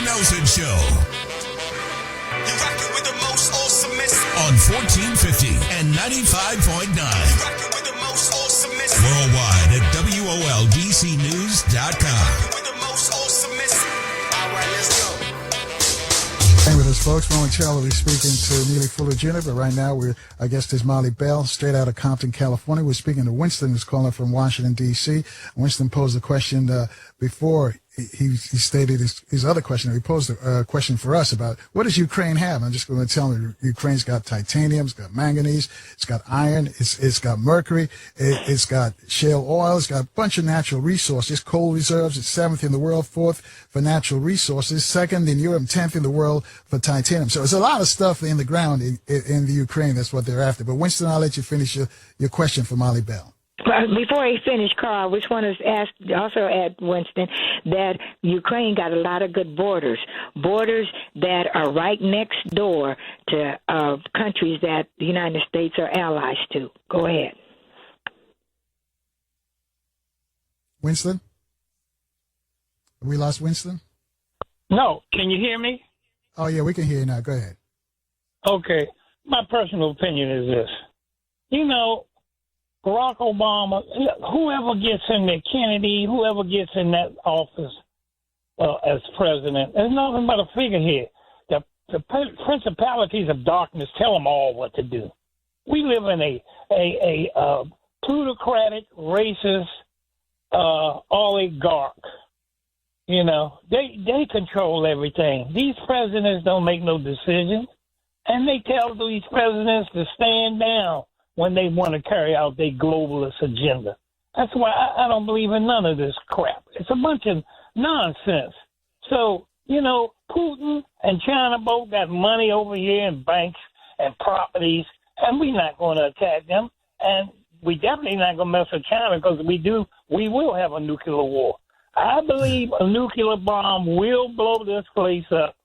Nelson Show. You're rocking with the most awesomest. On 1450 and 95.9. You're rocking with the most awesomest. Worldwide at WOLDCnews.com. With the most awesomest. All right, let's go. Hey with us, folks. Momentarily speaking to Neely Fuller Jr., but right now our guest is Molly Bell, straight out of Compton, California. We're speaking to Winston, who's calling from Washington, D.C. Winston posed a question before he stated his other question. He posed a question for us about what does Ukraine have? I'm just going to tell him Ukraine's got titanium, it's got manganese, it's got iron, it's got mercury, it's got shale oil, it's got a bunch of natural resources, coal reserves. It's 7th in the world, 4th for natural resources, 2nd in Europe, 10th in the world for titanium. So there's a lot of stuff in the ground in the Ukraine. That's what they're after. But Winston, I'll let you finish your question for Molly Bell. Before he finished, Carl, I just want to also add, Winston, that Ukraine got a lot of good borders that are right next door to countries that the United States are allies to. Go ahead. Winston? Have we lost Winston? No. Can you hear me? Oh, yeah, we can hear you now. Go ahead. Okay. My personal opinion is this. You know, Barack Obama, whoever gets in there, Kennedy, whoever gets in that office as president, there's nothing but a figurehead. The principalities of darkness tell them all what to do. We live in a plutocratic, racist oligarch. You know, they control everything. These presidents don't make no decisions, and they tell these presidents to stand down when they want to carry out their globalist agenda. That's why I don't believe in none of this crap. It's a bunch of nonsense. So, you know, Putin and China both got money over here in banks and properties, and we're not going to attack them. And we definitely not going to mess with China, because we will have a nuclear war. I believe a nuclear bomb will blow this place up,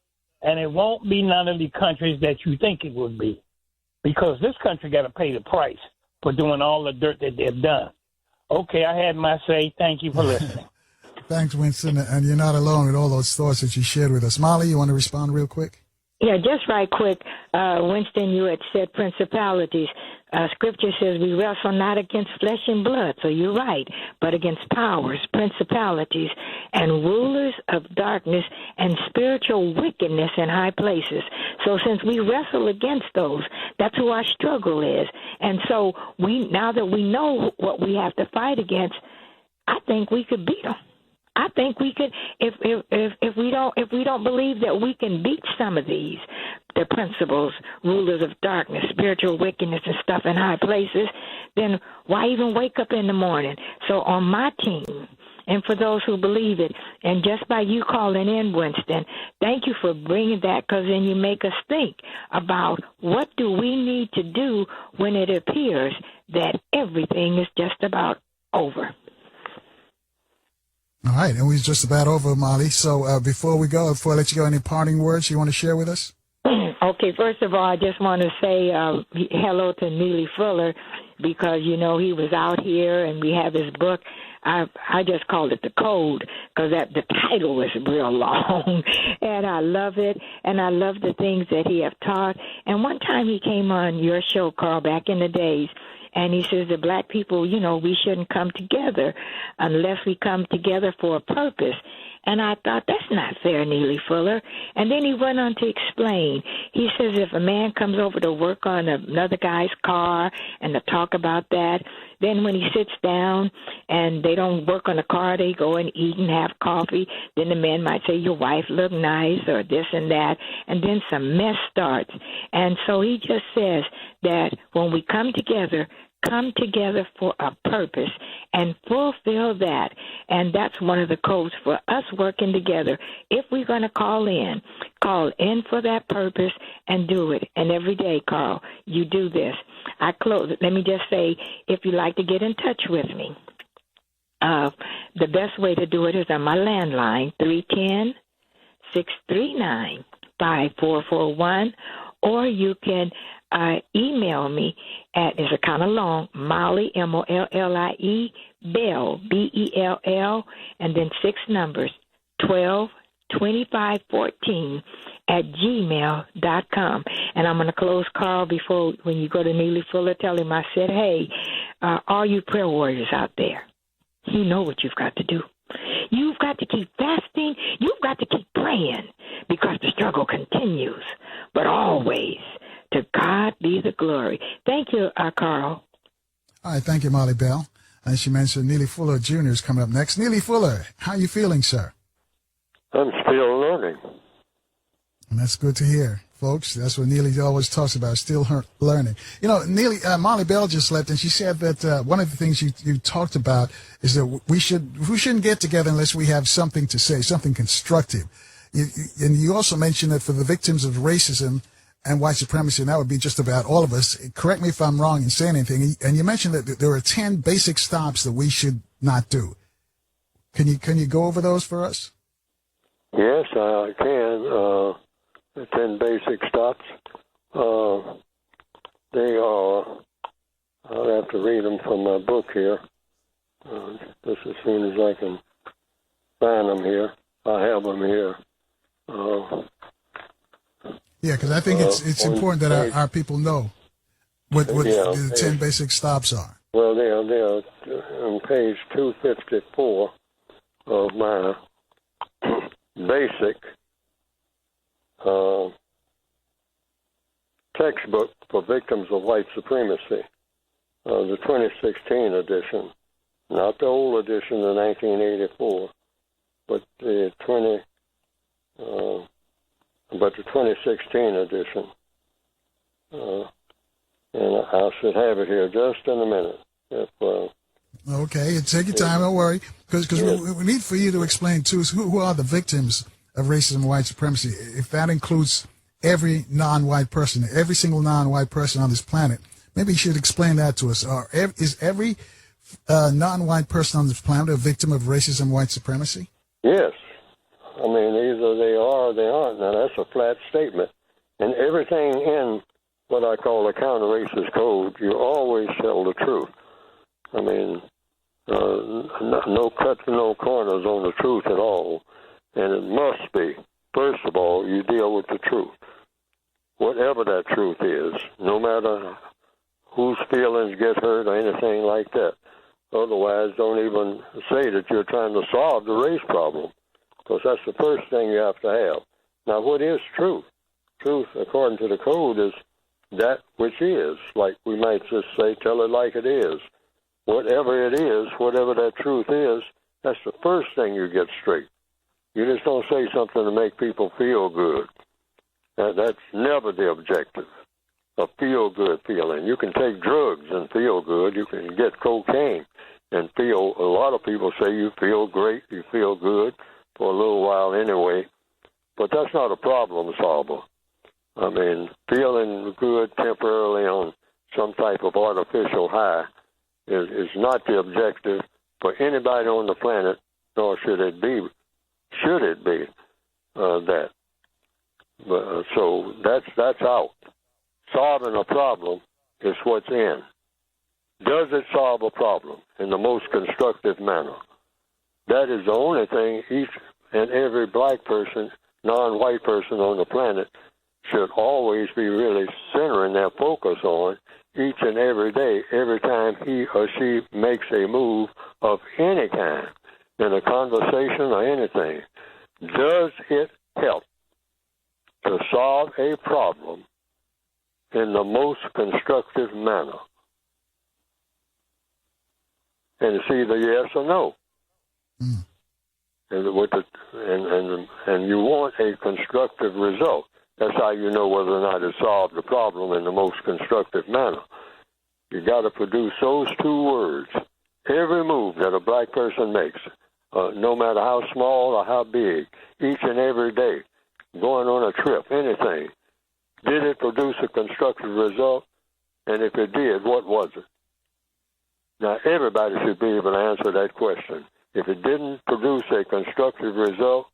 and it won't be none of the countries that you think it would be, because this country got to pay the price for doing all the dirt that they've done. Okay, I had my say. Thank you for listening. Thanks, Winston. And you're not alone with all those thoughts that you shared with us. Molly, you want to respond real quick? Yeah, just right quick. Winston, you had said principalities. Scripture says we wrestle not against flesh and blood, so you're right, but against powers, principalities, and rulers of darkness and spiritual wickedness in high places. So since we wrestle against those, that's who our struggle is. And so now that we know what we have to fight against, I think we could beat them. I think we could, if we don't believe that we can beat some of these, the principles, rulers of darkness, spiritual wickedness and stuff in high places, then why even wake up in the morning? So on my team, and for those who believe it, and just by you calling in, Winston, thank you for bringing that, because then you make us think about what do we need to do when it appears that everything is just about over. All right, and we're just about over, Molly. So before I let you go, any parting words you want to share with us? Okay, first of all, I just want to say hello to Neely Fuller, because, you know, he was out here and we have his book. I just called it The Code, because the title was real long, and I love it, and I love the things that he have taught. And one time he came on your show, Carl, back in the days, and he says that black people, you know, we shouldn't come together unless we come together for a purpose. And I thought, that's not fair, Neely Fuller. And then he went on to explain. He says if a man comes over to work on another guy's car and to talk about that, then when he sits down and they don't work on the car, they go and eat and have coffee, then the man might say, your wife look nice, or this and that, and then some mess starts. And so he just says that when we come together for a purpose and fulfill that. And that's one of the codes for us working together. If we're going to call in for that purpose and do it. And every day, Carl, you do this. I close it. Let me just say, if you'd like to get in touch with me, the best way to do it is on my landline, 310-639-5441, or you can email me at, it's a kind of long, Molly, Mollie, Bell, Bell, and then 6 numbers, 12 2514@gmail.com. And I'm going to close Carl before, when you go to Neely Fuller, tell him I said, hey, all you prayer warriors out there, you know what you've got to do. You've got to keep fasting. You've got to keep praying because the struggle continues. But always, to God be the glory. Thank you, Carl. All right, thank you, Molly Bell. And she mentioned Neely Fuller Jr. is coming up next. Neely Fuller, how are you feeling, sir? I'm still learning. And that's good to hear, folks. That's what Neely always talks about, still learning. You know, Neely, Molly Bell just left, and she said that one of the things you talked about is that we shouldn't get together unless we have something to say, something constructive. And you also mentioned that for the victims of racism and white supremacy, and that would be just about all of us. Correct me if I'm wrong in saying anything. And you mentioned that there are 10 basic stops that we should not do. Can you go over those for us? Yes, I can. The 10 basic stops. They are, I'll have to read them from my book here. Just as soon as I can find them here. I have them here. Yeah, because I think it's important that our people know what the 10 basic stops are. Well, they are on page 254 of my basic textbook for victims of white supremacy, the 2016 edition, not the old edition of 1984, but the 2016 edition. And I should have it here just in a minute. Okay, take your time, don't worry. Because we need for you to explain, too, who are the victims of racism and white supremacy. If that includes every non-white person, every single non-white person on this planet, maybe you should explain that to us. Is every non-white person on this planet a victim of racism and white supremacy? Yes. I mean, either they are or they aren't. Now, that's a flat statement. And everything in what I call the counter-racist code, you always tell the truth. I mean, no cuts, no corners on the truth at all. And it must be, first of all, you deal with the truth. Whatever that truth is, no matter whose feelings get hurt or anything like that. Otherwise, don't even say that you're trying to solve the race problem, because that's the first thing you have to have. Now, what is truth? Truth, according to the code, is that which is. Like we might just say, tell it like it is. Whatever it is, whatever that truth is, that's the first thing you get straight. You just don't say something to make people feel good. That's never the objective, a feel-good feeling. You can take drugs and feel good. You can get cocaine and feel, a lot of people say you feel great, you feel good for a little while anyway, but that's not a problem solver. I mean, feeling good temporarily on some type of artificial high is not the objective for anybody on the planet, nor should it be that. But, so that's out. Solving a problem is what's in. Does it solve a problem in the most constructive manner? That is the only thing each and every black person, non-white person on the planet should always be really centering their focus on each and every day, every time he or she makes a move of any kind in a conversation or anything. Does it help to solve a problem in the most constructive manner? And it's either yes or no. Mm. And you want a constructive result. That's how you know whether or not it solved the problem in the most constructive manner. You got to produce those two words. Every move that a black person makes, no matter how small or how big, each and every day, going on a trip, anything, did it produce a constructive result? And if it did, what was it? Now, everybody should be able to answer that question. If it didn't produce a constructive result,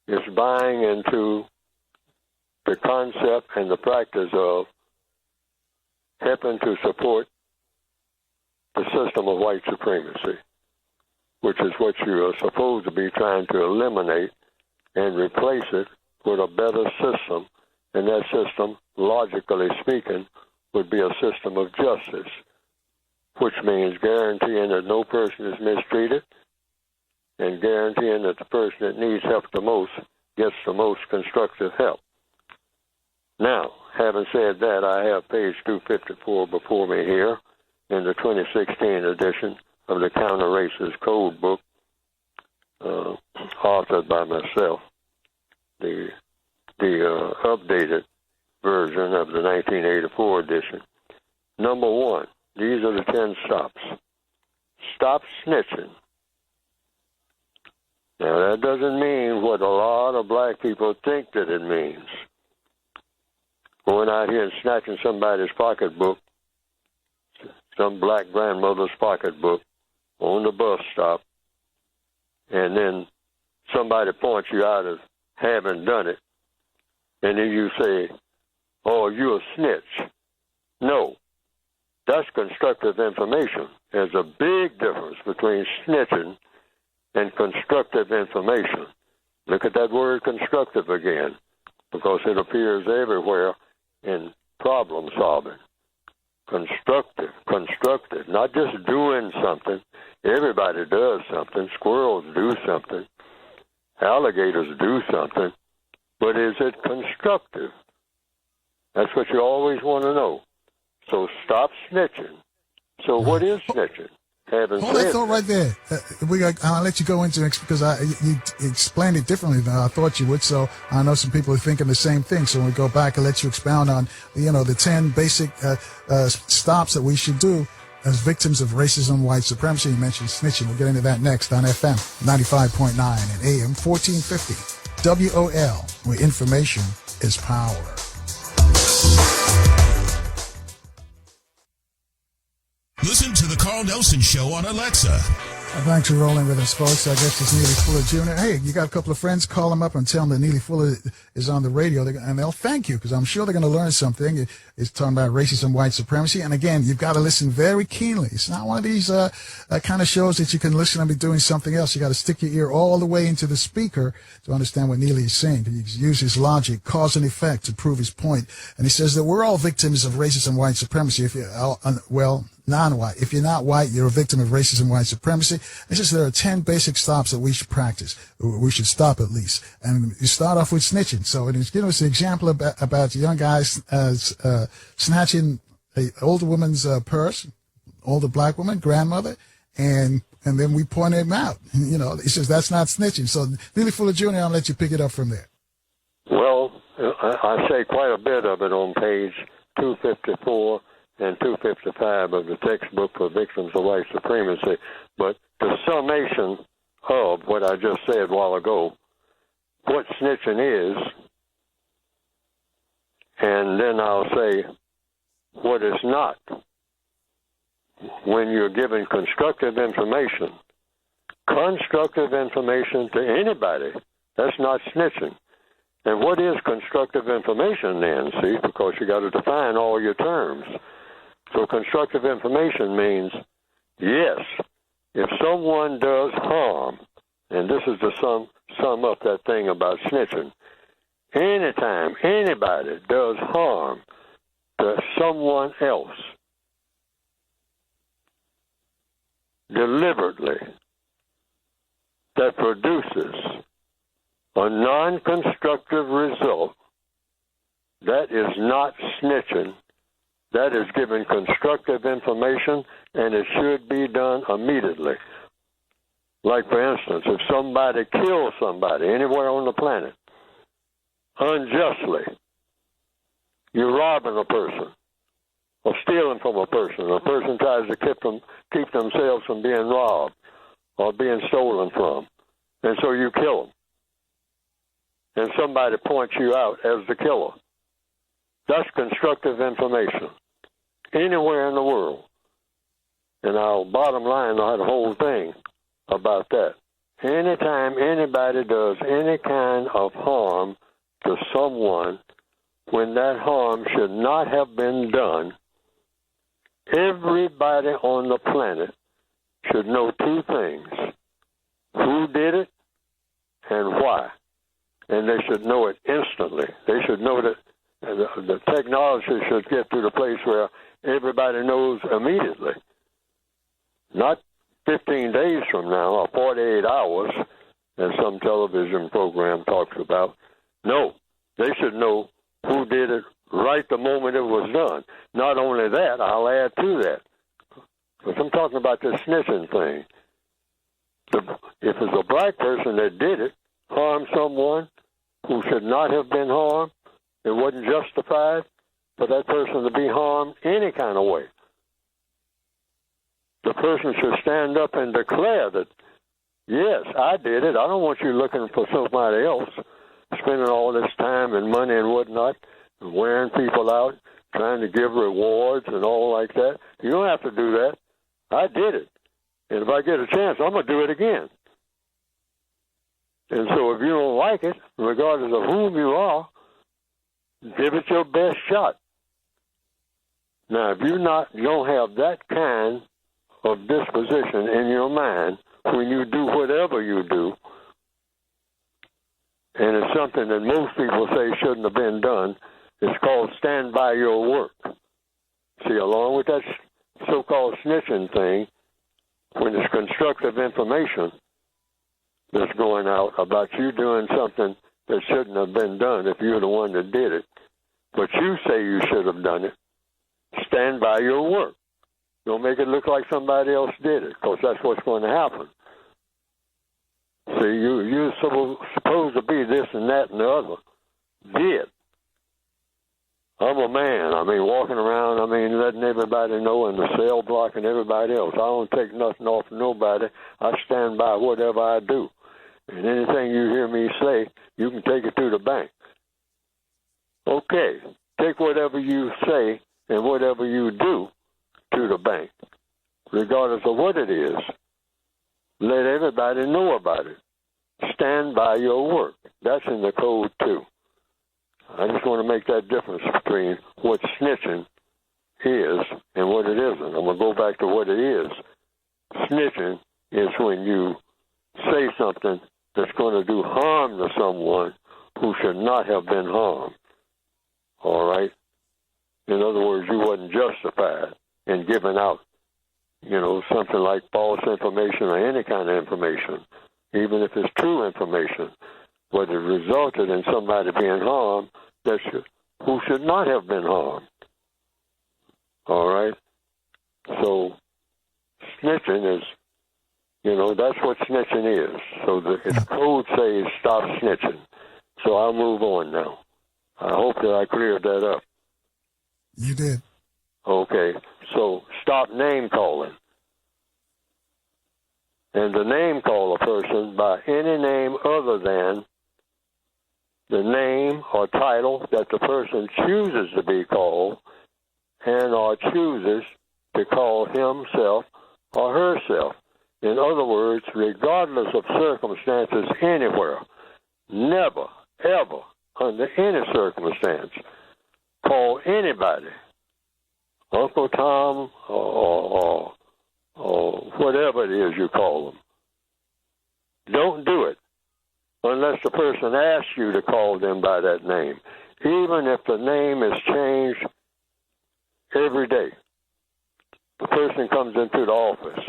it's buying into the concept and the practice of helping to support the system of white supremacy. which is what you are supposed to be trying to eliminate and replace it with a better system. And that system, logically speaking, would be a system of justice, which means guaranteeing that no person is mistreated and guaranteeing that the person that needs help the most gets the most constructive help. Now, having said that, I have page 254 before me here in the 2016 edition of the Counter-Racist Code book, authored by myself, the updated version of the 1984 edition. Number 1, these are the 10 stops. Stop snitching. Now, that doesn't mean what a lot of black people think that it means. Going out here and snatching somebody's pocketbook, some black grandmother's pocketbook on the bus stop, and then somebody points you out as having done it, and then you say, oh, you're a snitch. No, that's constructive information. There's a big difference between snitching and constructive information. Look at that word constructive again, because it appears everywhere in problem solving. Constructive, not just doing something. Everybody does something. Squirrels do something. Alligators do something. But is it constructive? That's what you always want to know. So stop snitching. So what is snitching? Hold that thought right there. I'll let you go into it because you explained it differently than I thought you would. So I know some people are thinking the same thing. So when we go back, I'll let you expound on, the 10 basic stops that we should do as victims of racism, white supremacy. You mentioned snitching. We'll get into that next on FM 95.9 and AM 1450. WOL, where information is power. Listen to The Carl Nelson Show on Alexa. Thanks for rolling with us, folks. I guess it's Neely Fuller Jr. Hey, you got a couple of friends, call them up and tell them that Neely Fuller is on the radio, and they'll thank you because I'm sure they're going to learn something. It's talking about racism, white supremacy. And again, you've got to listen very keenly. It's not one of these kind of shows that you can listen and be doing something else. You got to stick your ear all the way into the speaker to understand what Neely is saying. He uses logic, cause and effect to prove his point. And he says that we're all victims of racism, white supremacy. Non-white. If you're not white, you're a victim of racism, white supremacy. It's just there are 10 basic stops that we should practice. We should stop at least. And you start off with snitching. So it is giving us an example about young guys snatching an older woman's purse, older black woman, grandmother, and then we point him out. He says that's not snitching. So Neely Fuller Jr., I'll let you pick it up from there. Well, I say quite a bit of it on page 254 and 255 of the textbook for victims of white supremacy. But the summation of what I just said a while ago, what snitching is, and then I'll say what is not. When you're given constructive information to anybody, that's not snitching. And what is constructive information then, see, because you got to define all your terms. So constructive information means, yes, if someone does harm, and this is to sum up that thing about snitching, anytime anybody does harm to someone else, deliberately, that produces a non-constructive result, that is not snitching. That is giving constructive information, and it should be done immediately. Like, for instance, if somebody kills somebody anywhere on the planet unjustly, you're robbing a person or stealing from a person. A person tries to keep themselves from being robbed or being stolen from, and so you kill them. And somebody points you out as the killer. That's constructive information. Anywhere in the world. And our bottom line on the whole thing about that. Anytime anybody does any kind of harm to someone when that harm should not have been done, everybody on the planet should know two things. did it and why. And they should know it instantly. They should know that the technology should get to the place where everybody knows immediately. Not 15 days from now or 48 hours, as some television program talks about. No, they should know who did it right the moment it was done. Not only that, I'll add to that, because I'm talking about this snitching thing. If it's a black person that did it, harmed someone who should not have been harmed, it wasn't justified for that person to be harmed any kind of way. The person should stand up and declare that, yes, I did it. I don't want you looking for somebody else, spending all this time and money and whatnot, and wearing people out, trying to give rewards and all like that. You don't have to do that. I did it. And if I get a chance, I'm going to do it again. And so if you don't like it, regardless of whom you are, give it your best shot. Now, if you don't have that kind of disposition in your mind when you do whatever you do, and it's something that most people say shouldn't have been done, it's called stand by your work. See, along with that so-called snitching thing, when it's constructive information that's going out about you doing something that shouldn't have been done if you're the one that did it, but you say you should have done it, stand by your work. Don't make it look like somebody else did it, because that's what's going to happen. See, you're supposed to be this and that and the other. Did. I'm a man. I mean, walking around, letting everybody know in the cell block and everybody else. I don't take nothing off of nobody. I stand by whatever I do. And anything you hear me say, you can take it to the bank. Okay, take whatever you say and whatever you do to the bank, regardless of what it is. Let everybody know about it. Stand by your work. That's in the code, too. I just want to make that difference between what snitching is and what it isn't. I'm going to go back to what it is. Snitching is when you say something that's going to do harm to someone who should not have been harmed. All right? In other words, you wasn't justified in giving out, something like false information or any kind of information, even if it's true information, but it resulted in somebody being harmed who should not have been harmed. All right? So snitching is, that's what snitching is. So its code says stop snitching. So I'll move on now. I hope that I cleared that up. You did. Okay, so stop name calling. And to name call a person by any name other than the name or title that the person chooses to be called and or chooses to call himself or herself. In other words, regardless of circumstances anywhere, never, ever, under any circumstance, call anybody, Uncle Tom or whatever it is you call them. Don't do it unless the person asks you to call them by that name, even if the name is changed every day. The person comes into the office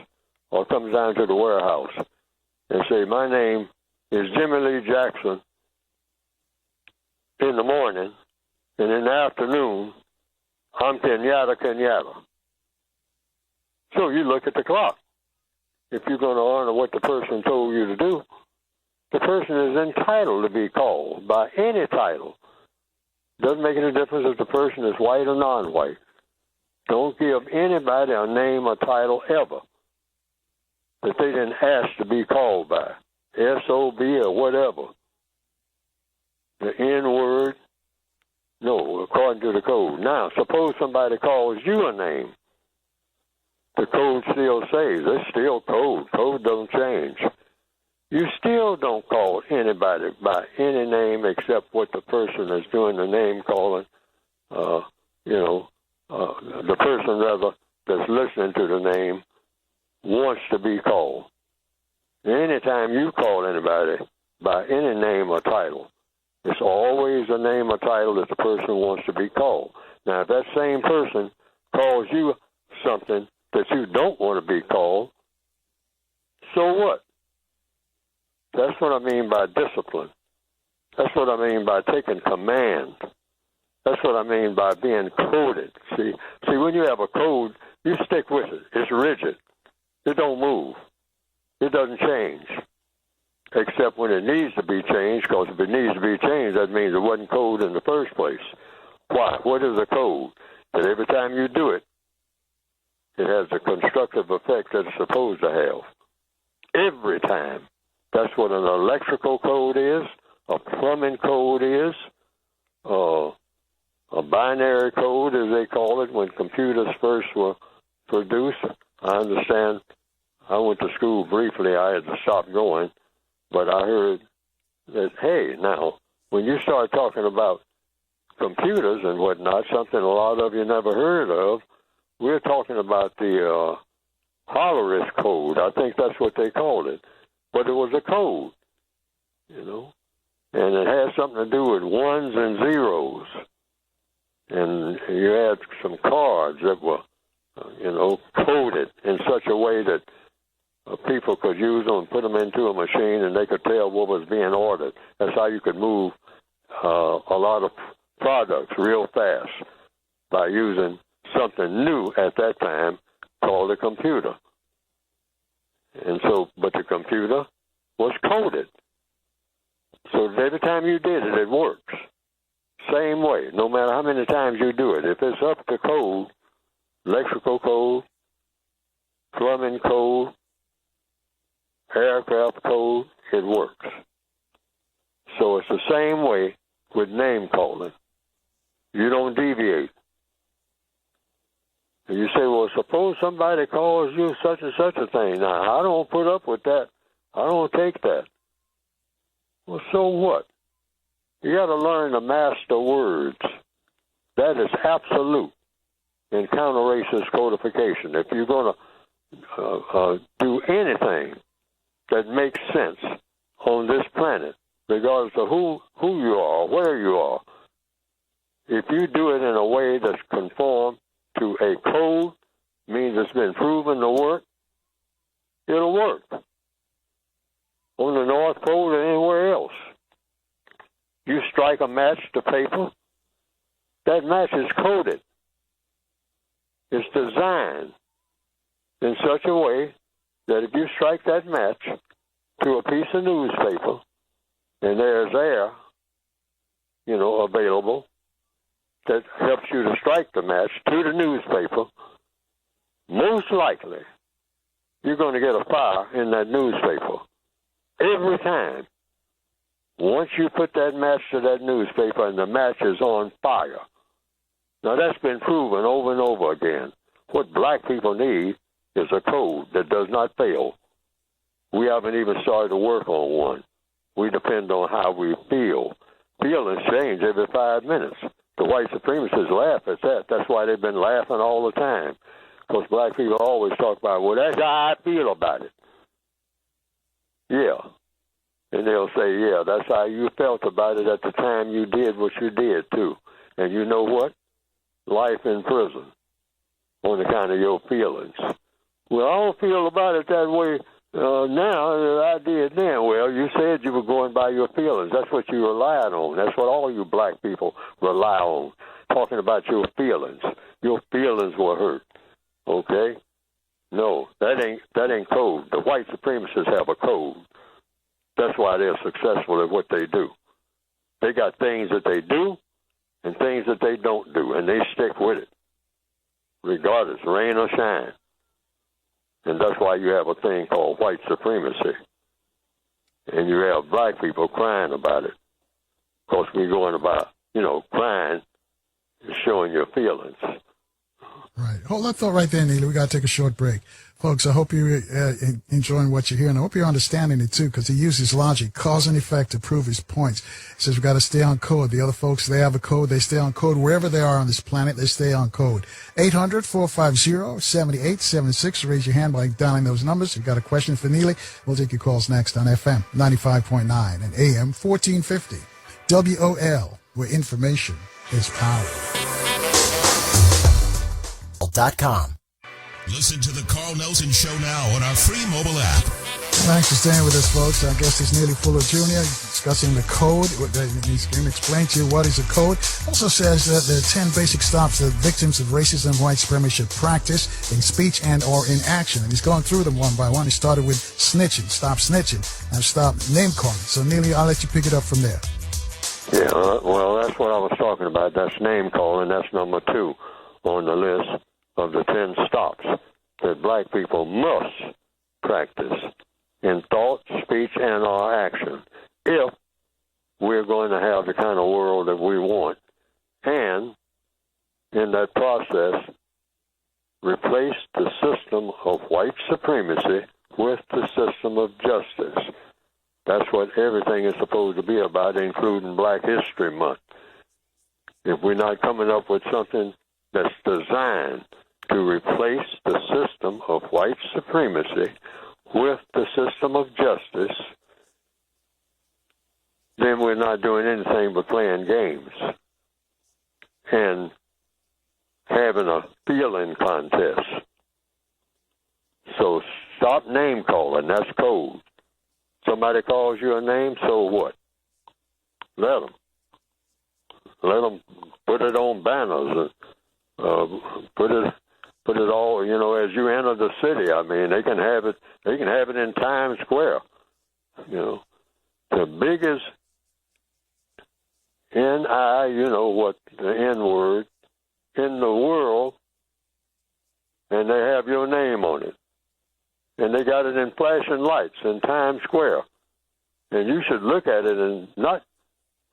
or comes down to the warehouse and say, my name is Jimmy Lee Jackson in the morning, and in the afternoon, I'm Kenyatta. So you look at the clock. If you're going to honor what the person told you to do, the person is entitled to be called by any title. Doesn't make any difference if the person is white or non-white. Don't give anybody a name or title ever that they didn't ask to be called by, SOB or whatever. The N-word, no, according to the code. Now, suppose somebody calls you a name. The code still says, it's still code. Code don't change. You still don't call anybody by any name except what the person is doing the name calling, the person, rather, that's listening to the name wants to be called. Anytime you call anybody by any name or title, it's always a name or title that the person wants to be called. Now, if that same person calls you something that you don't want to be called, so what? That's what I mean by discipline. That's what I mean by taking command. That's what I mean by being coded. See, when you have a code, you stick with it. It's rigid. It don't move. It doesn't change, except when it needs to be changed, because if it needs to be changed, that means it wasn't code in the first place. Why? What is a code? That every time you do it, it has the constructive effect that it's supposed to have. Every time. That's what an electrical code is, a plumbing code is, a binary code, as they call it, when computers first were produced. I understand. I went to school briefly. I had to stop going. But I heard that, hey, now, when you start talking about computers and whatnot, something a lot of you never heard of, we're talking about the Hollerith code. I think that's what they called it. But it was a code, you know, and it had something to do with ones and zeros. And you had some cards that were, coded in such a way that people could use them and put them into a machine, and they could tell what was being ordered. That's how you could move a lot of products real fast, by using something new at that time called a computer. And so, but the computer was coded. So every time you did it, it works. Same way, no matter how many times you do it. If it's up to code, electrical code, plumbing code, aircraft code, it works. So it's the same way with name calling. You don't deviate. And you say, well, suppose somebody calls you such and such a thing. Now, I don't put up with that. I don't take that. Well, so what? You got to learn to master words. That is absolute in counter-racist codification. If you're going to do anything that makes sense on this planet, regardless of who you are, where you are, if you do it in a way that's conformed to a code, means it's been proven to work, it'll work. On the North Pole or anywhere else. You strike a match to paper, that match is coded. It's designed in such a way that if you strike that match to a piece of newspaper, and there's air, available, that helps you to strike the match to the newspaper, most likely you're going to get a fire in that newspaper. Every time. Once you put that match to that newspaper and the match is on fire. Now, that's been proven over and over again. What black people need is a code that does not fail. We haven't even started to work on one. We depend on how we feel. Feelings change every 5 minutes. The white supremacists laugh at that. That's why they've been laughing all the time. Because black people always talk about, well, that's how I feel about it. Yeah. And they'll say, yeah, that's how you felt about it at the time you did what you did, too. And you know what? Life in prison on account of your feelings. Well, I don't feel about it that way now that I did then. Well, you said you were going by your feelings. That's what you relied on. That's what all you black people rely on, talking about your feelings. Your feelings were hurt, okay? No, that ain't code. The white supremacists have a code. That's why they're successful at what they do. They got things that they do and things that they don't do, and they stick with it, regardless, rain or shine. And that's why you have a thing called white supremacy. And you have black people crying about it. Because we're going about, crying is showing your feelings. Right. Hold that thought right there, Neely. We got to take a short break. Folks, I hope you're enjoying what you're hearing. I hope you're understanding it, too, because he uses logic, cause and effect to prove his points. He says we've got to stay on code. The other folks, they have a code. They stay on code. Wherever they are on this planet, they stay on code. 800-450-7876. Raise your hand by dialing those numbers. If you've got a question for Neely, we'll take your calls next on FM 95.9 and AM 1450. WOL, where information is power. .com. Listen to the Carl Nelson Show now on our free mobile app. Thanks for staying with us, folks. Our guest is Neely Fuller Jr., discussing the code. He's going to explain to you what is a code. Also says that there are 10 basic stops that victims of racism and white supremacy should practice in speech and or in action. And he's going through them one by one. He started with snitching, stop snitching, and stop name calling. So, Neely, I'll let you pick it up from there. Yeah, well, that's what I was talking about. That's name calling. That's number 2 on the list of the 10 stops that black people must practice in thought, speech, and or action if we're going to have the kind of world that we want. And in that process, replace the system of white supremacy with the system of justice. That's what everything is supposed to be about, including Black History Month. If we're not coming up with something that's designed to replace the system of white supremacy with the system of justice, then we're not doing anything but playing games and having a feeling contest. So stop name calling. That's code. Somebody calls you a name, so what? Let them put it on banners and put it all, as you enter the city. I mean, they can have it in Times Square. The biggest N-I, the N-word in the world, and they have your name on it. And they got it in flashing lights in Times Square. And you should look at it and not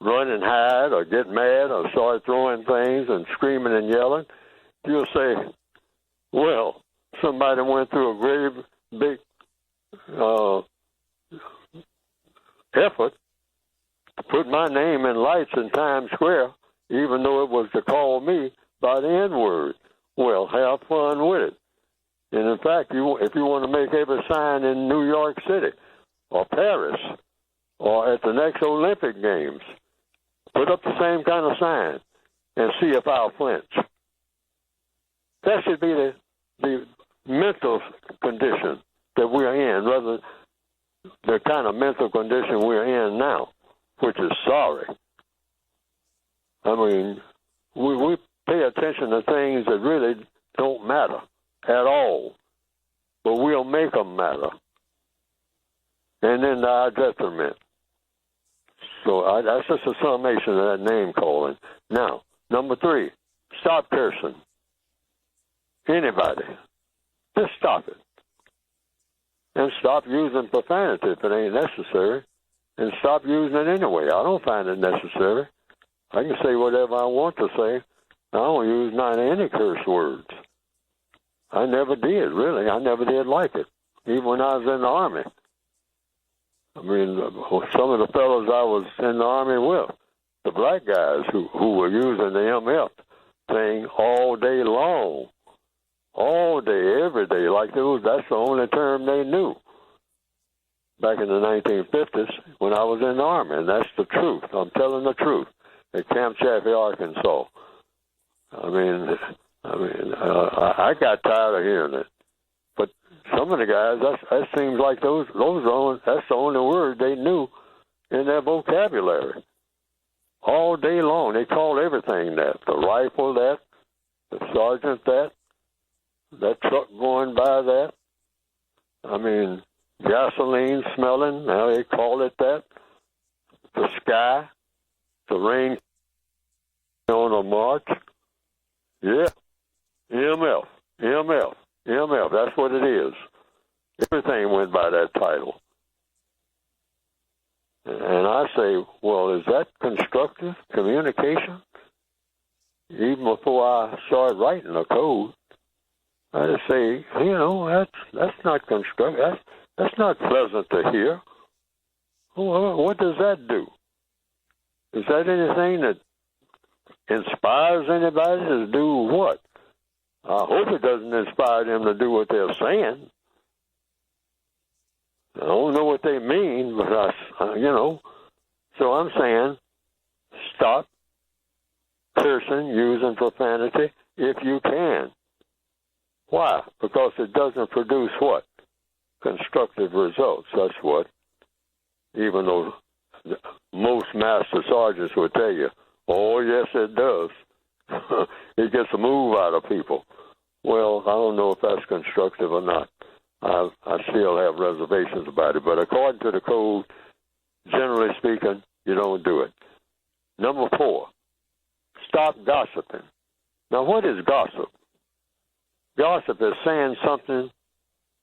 run and hide or get mad or start throwing things and screaming and yelling. You'll say, well, somebody went through a very big effort to put my name in lights in Times Square, even though it was to call me by the N-word. Well, have fun with it. And in fact, if you want to make every sign in New York City or Paris or at the next Olympic Games, put up the same kind of sign and see if I'll flinch. That should be the mental condition that we're in, rather the kind of mental condition we're in now, which is sorry. I mean, we pay attention to things that really don't matter at all, but we'll make them matter, and then to our detriment. So that's just a summation of that name calling. Now, number 3, stop cursing. Anybody, just stop it, and stop using profanity if it ain't necessary, and stop using it anyway. I don't find it necessary. I can say whatever I want to say. I don't use not any curse words. I never did, really. I never did like it, even when I was in the Army. I mean, some of the fellows I was in the Army with, the black guys who were using the MF thing all day long, all day, every day, like that's the only term they knew back in the 1950s when I was in the Army, and that's the truth. I'm telling the truth. At Camp Chaffee, Arkansas. I got tired of hearing it. But some of the guys, that seems like that's the only word they knew in their vocabulary. All day long, they called everything that. The rifle that, the sergeant that truck going by that. I mean, gasoline smelling, now they call it that. The sky, the rain on a march. Yeah. MF, that's what it is. Everything went by that title. And I say, well, is that constructive communication? Even before I started writing a code, I just say, that's not constructive. That's not pleasant to hear. What does that do? Is that anything that inspires anybody to do what? I hope it doesn't inspire them to do what they're saying. I don't know what they mean, but So I'm saying, stop cursing, using profanity if you can. Why? Because it doesn't produce what? Constructive results. That's what. Even though most master sergeants would tell you, oh, yes, it does. It gets a move out of people. Well, I don't know if that's constructive or not. I still have reservations about it. But according to the code, generally speaking, you don't do it. Number 4, stop gossiping. Now, what is gossip? Gossip is saying something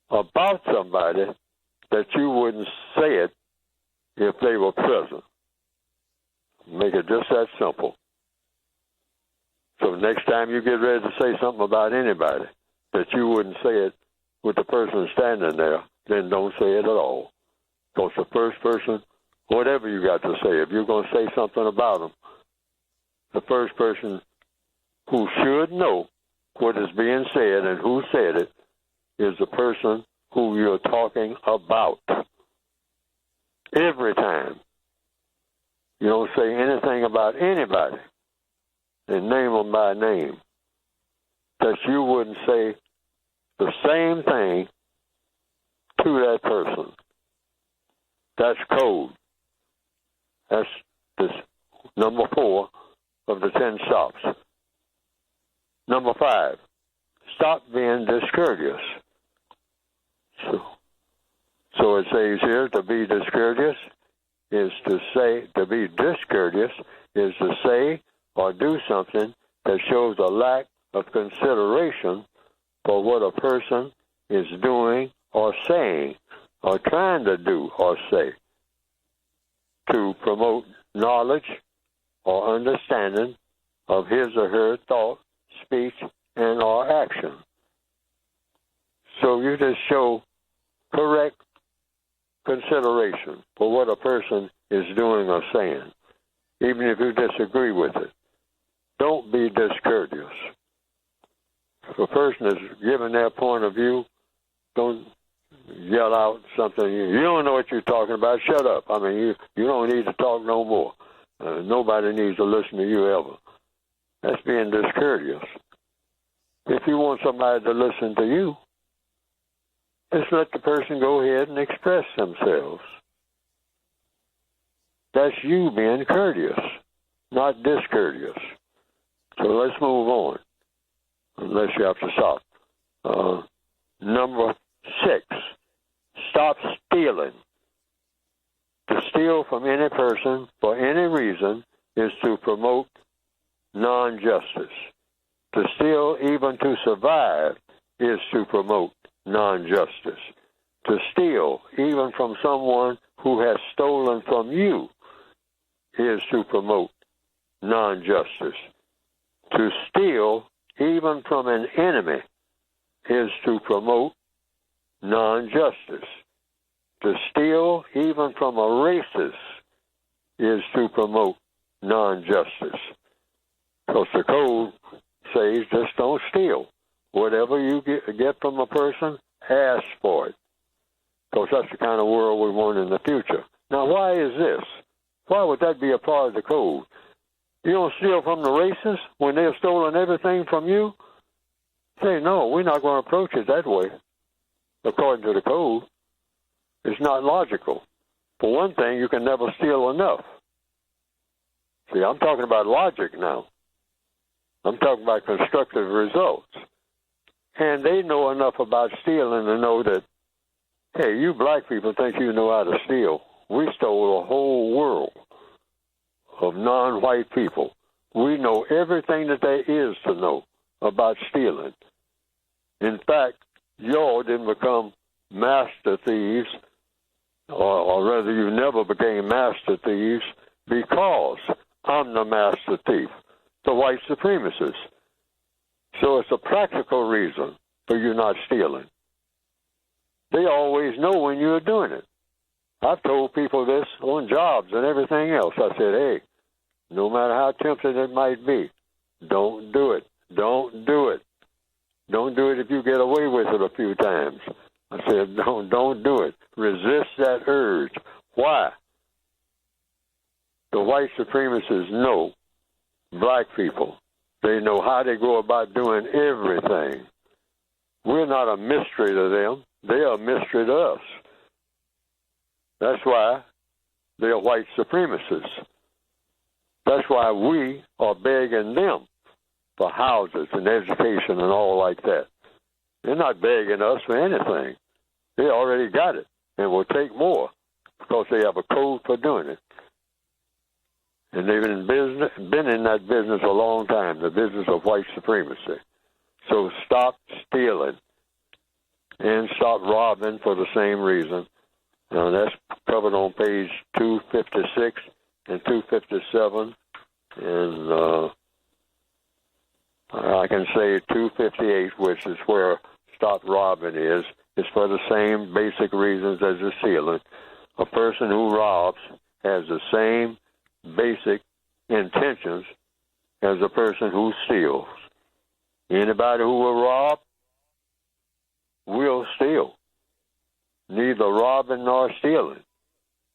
about somebody that you wouldn't say it if they were present. Make it just that simple. So next time you get ready to say something about anybody that you wouldn't say it with the person standing there, then don't say it at all. Because the first person, whatever you got to say, if you're going to say something about them, the first person who should know what is being said and who said it is the person who you're talking about. Every time. You don't say anything about anybody and name them by name that you wouldn't say the same thing to that person. That's code. That's this number 4 of the 10 stops. Number 5, stop being discourteous. So it says here, to be discourteous is to say, to be discourteous is to say or do something that shows a lack of consideration for what a person is doing or saying or trying to do or say to promote knowledge or understanding of his or her thought, speech, and or action. So you just show correct consideration for what a person is doing or saying, even if you disagree with it. Don't be discourteous. If a person is giving their point of view, don't yell out something. You don't know what you're talking about. Shut up. I mean, you don't need to talk no more. Nobody needs to listen to you ever. That's being discourteous. If you want somebody to listen to you, just let the person go ahead and express themselves. That's you being courteous, not discourteous. So let's move on, unless you have to stop. Number 6, stop stealing. To steal from any person for any reason is to promote non-justice. To steal even to survive is to promote non-justice. To steal even from someone who has stolen from you is to promote non-justice. To steal even from an enemy is to promote non-justice. To steal even from a racist is to promote non-justice. Because the code says just don't steal. Whatever you get from a person, ask for it. Because that's the kind of world we want in the future. Now, why is this? Why would that be a part of the code? You don't steal from the racists when they've stolen everything from you? Say, no, we're not going to approach it that way. According to the code, it's not logical. For one thing, you can never steal enough. See, I'm talking about logic now. I'm talking about constructive results. And they know enough about stealing to know that, hey, you black people think you know how to steal. We stole a whole world of non-white people. We know everything that there is to know about stealing. In fact, y'all didn't become master thieves, or rather you never became master thieves because I'm the master thief, the white supremacists. So it's a practical reason for you not stealing. They always know when you're doing it. I've told people this on jobs and everything else. I said, hey, no matter how tempting it might be, don't do it. Don't do it. Don't do it if you get away with it a few times. I said, don't do it. Resist that urge. Why? The white supremacists know black people. They know how they go about doing everything. We're not a mystery to them. They are a mystery to us. That's why they're white supremacists. That's why we are begging them for houses and education and all like that. They're not begging us for anything. They already got it and will take more because they have a code for doing it. And they've been in that business a long time, the business of white supremacy. So stop stealing and stop robbing for the same reason. Now, that's covered on page 256 and 257. And I can say 258, which is where stop robbing is. It's for the same basic reasons as the stealing. A person who robs has the same basic intentions as a person who steals. Anybody who will rob will steal. Neither robbing nor stealing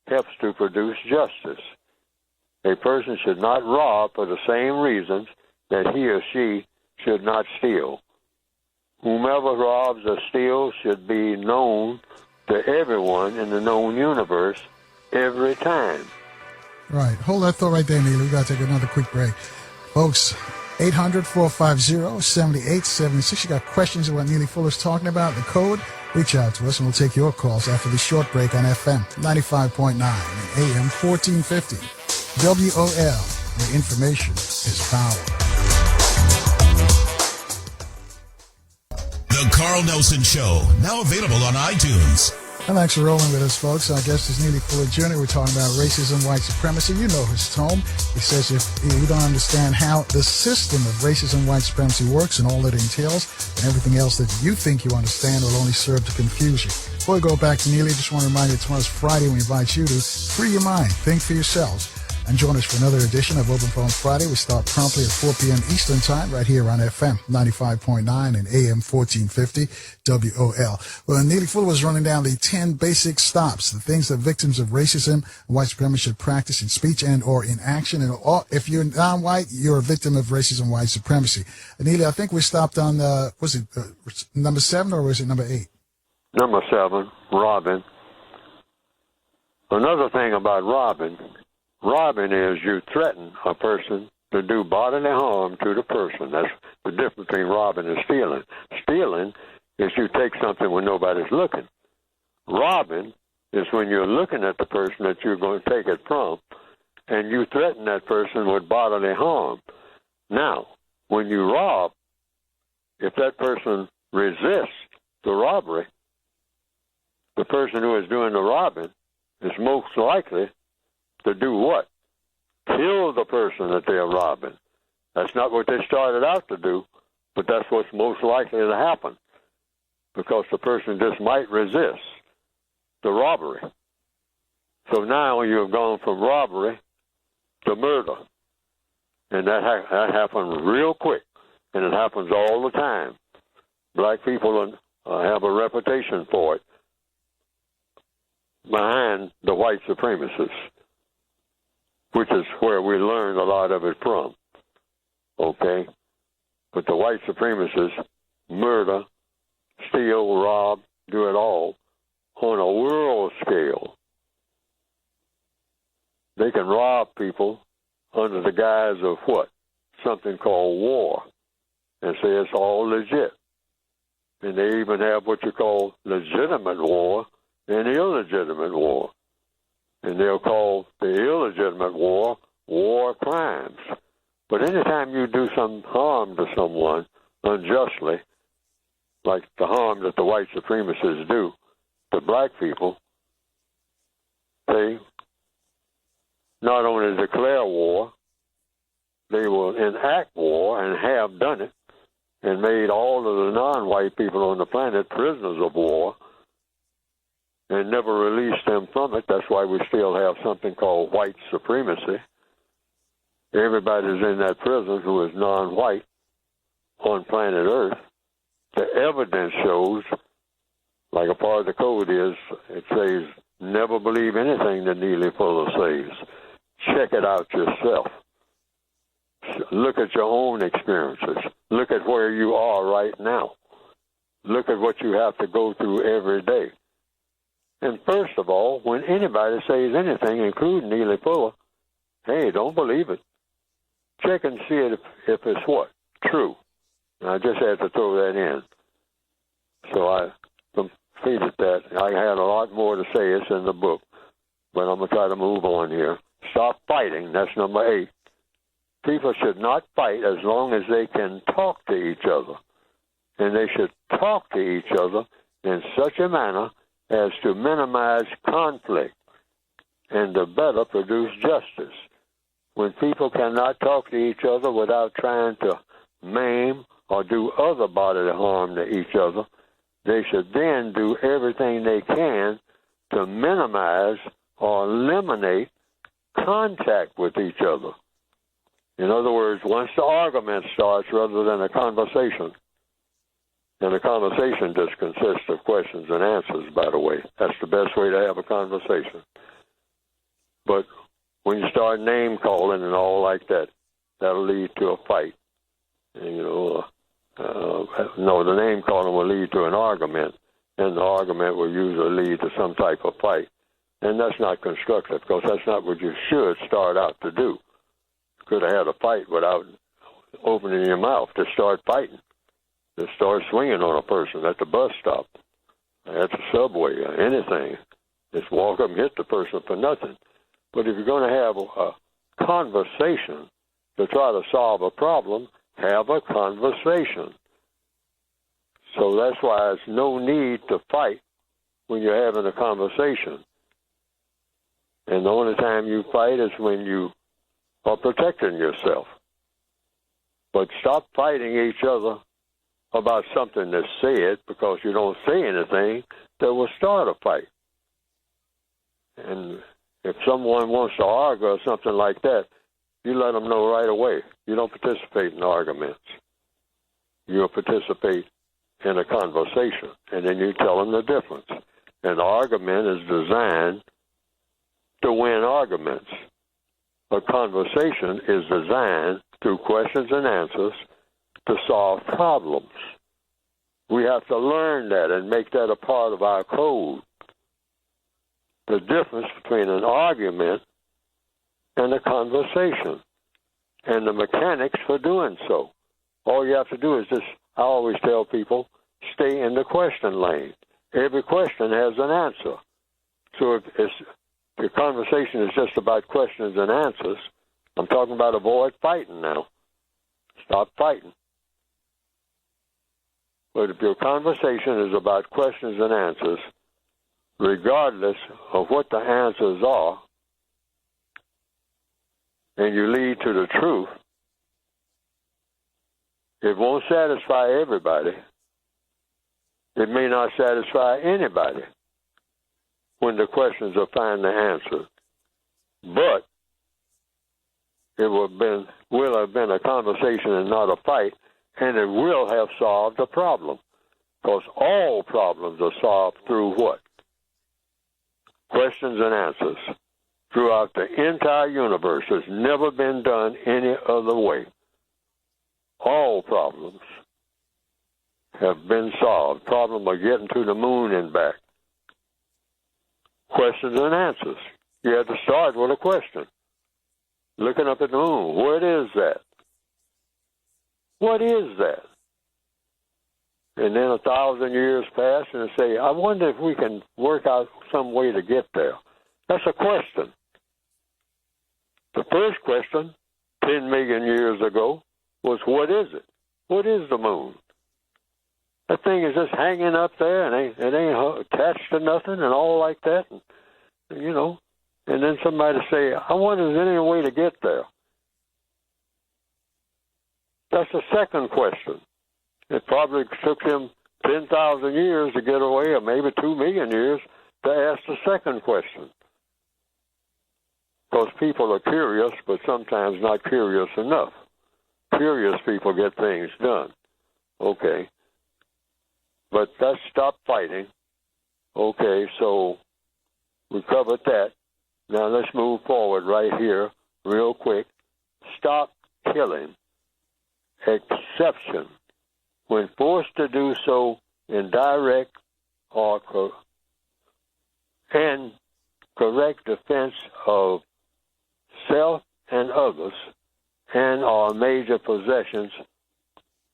helps to produce justice. A person should not rob for the same reasons that he or she should not steal. Whomever robs or steals should be known to everyone in the known universe every time. Right. Hold that thought right there, Neely. We've got to take another quick break. Folks, 800-450-7876. You got questions about what Neely Fuller's talking about, the code? Reach out to us and we'll take your calls after the short break on FM 95.9 and AM 1450. WOL, where information is power. The Carl Nelson Show, now available on iTunes. And thanks for rolling with us, folks. Our guest is Neely Fuller Jr. We're talking about racism, white supremacy. You know his tone. He says if you don't understand how the system of racism, white supremacy works and all that entails, and everything else that you think you understand will only serve to confuse you. Before we go back to Neely, just want to remind you tomorrow's Friday. We invite you to free your mind, think for yourselves, and join us for another edition of Open Phone Friday. We start promptly at 4 p.m. Eastern Time right here on FM 95.9 and AM 1450 WOL. Well, Neely Fuller was running down the 10 basic stops, the things that victims of racism and white supremacy should practice in speech and or in action. And if you're non-white, you're a victim of racism, white supremacy. Neely, I think we stopped on, was it number 7 or was it number 8? Number 7, robbing. Another thing about robbing is you threaten a person to do bodily harm to the person. That's the difference between robbing and stealing. Stealing is you take something when nobody's looking. Robbing is when you're looking at the person that you're going to take it from, and you threaten that person with bodily harm. Now, when you rob, if that person resists the robbery, the person who is doing the robbing is most likely to do what? Kill the person that they're robbing. That's not what they started out to do, but that's what's most likely to happen because the person just might resist the robbery. So now you've gone from robbery to murder, and that happens real quick, and it happens all the time. Black people have a reputation for it behind the white supremacists, which is where we learned a lot of it from, okay? But the white supremacists murder, steal, rob, do it all on a world scale. They can rob people under the guise of what? Something called war, and say it's all legit. And they even have what you call legitimate war and illegitimate war. And they'll call the illegitimate war crimes. But anytime you do some harm to someone unjustly, like the harm that the white supremacists do to black people, they not only declare war, they will enact war and have done it and made all of the non-white people on the planet prisoners of war and never released them from it. That's why we still have something called white supremacy. Everybody's in that prison who is non-white on planet Earth. The evidence shows, like a part of the code is, it says, never believe anything that Neely Fuller says. Check it out yourself. Look at your own experiences. Look at where you are right now. Look at what you have to go through every day. And first of all, when anybody says anything, including Neely Fuller, hey, don't believe it. Check and see if it's what? True. And I just had to throw that in. So I completed that. I had a lot more to say. It's in the book. But I'm going to try to move on here. Stop fighting. That's number 8. People should not fight as long as they can talk to each other. And they should talk to each other in such a manner as to minimize conflict and to better produce justice. When people cannot talk to each other without trying to maim or do other bodily harm to each other, they should then do everything they can to minimize or eliminate contact with each other. In other words, once the argument starts rather than a conversation, and a conversation just consists of questions and answers, by the way. That's the best way to have a conversation. But when you start name calling and all like that, that'll lead to a fight. And, the name calling will lead to an argument, and the argument will usually lead to some type of fight. And that's not constructive, because that's not what you should start out to do. You could have had a fight without opening your mouth to start fighting. To start swinging on a person at the bus stop, at the subway, or anything. Just walk up and hit the person for nothing. But if you're going to have a conversation to try to solve a problem, have a conversation. So that's why there's no need to fight when you're having a conversation. And the only time you fight is when you are protecting yourself. But stop fighting each other about something that's said, because you don't say anything that will start a fight. And if someone wants to argue or something like that, you let them know right away. You don't participate in arguments. You participate in a conversation, and then you tell them the difference. An argument is designed to win arguments. A conversation is designed through questions and answers to solve problems. We have to learn that and make that a part of our code. The difference between an argument and a conversation, and the mechanics for doing so. All you have to do is just, I always tell people, stay in the question lane. Every question has an answer. So if the conversation is just about questions and answers, I'm talking about avoid fighting now. Stop fighting. But if your conversation is about questions and answers, regardless of what the answers are, and you lead to the truth, it won't satisfy everybody. It may not satisfy anybody when the questions are finally answered. But it will have been a conversation and not a fight, and it will have solved a problem. Because all problems are solved through what? Questions and answers. Throughout the entire universe, it's never been done any other way. All problems have been solved. Problem of getting to the moon and back. Questions and answers. You have to start with a question. Looking up at the moon. What is that? What is that? And then 1,000 years pass and they say, I wonder if we can work out some way to get there. That's a question. The first question, 10 million years ago, was what is it? What is the moon? That thing is just hanging up there and it ain't attached to nothing and all like that. And, you know, and then somebody say, I wonder if there's any way to get there. That's the second question. It probably took him 10,000 years to get away, or maybe 2 million years to ask the second question. Because people are curious, but sometimes not curious enough. Curious people get things done. Okay. But let's stop fighting. Okay, so we covered that. Now let's move forward right here real quick. Stop killing. Exception. When forced to do so in direct or and correct defense of self and others, and or major possessions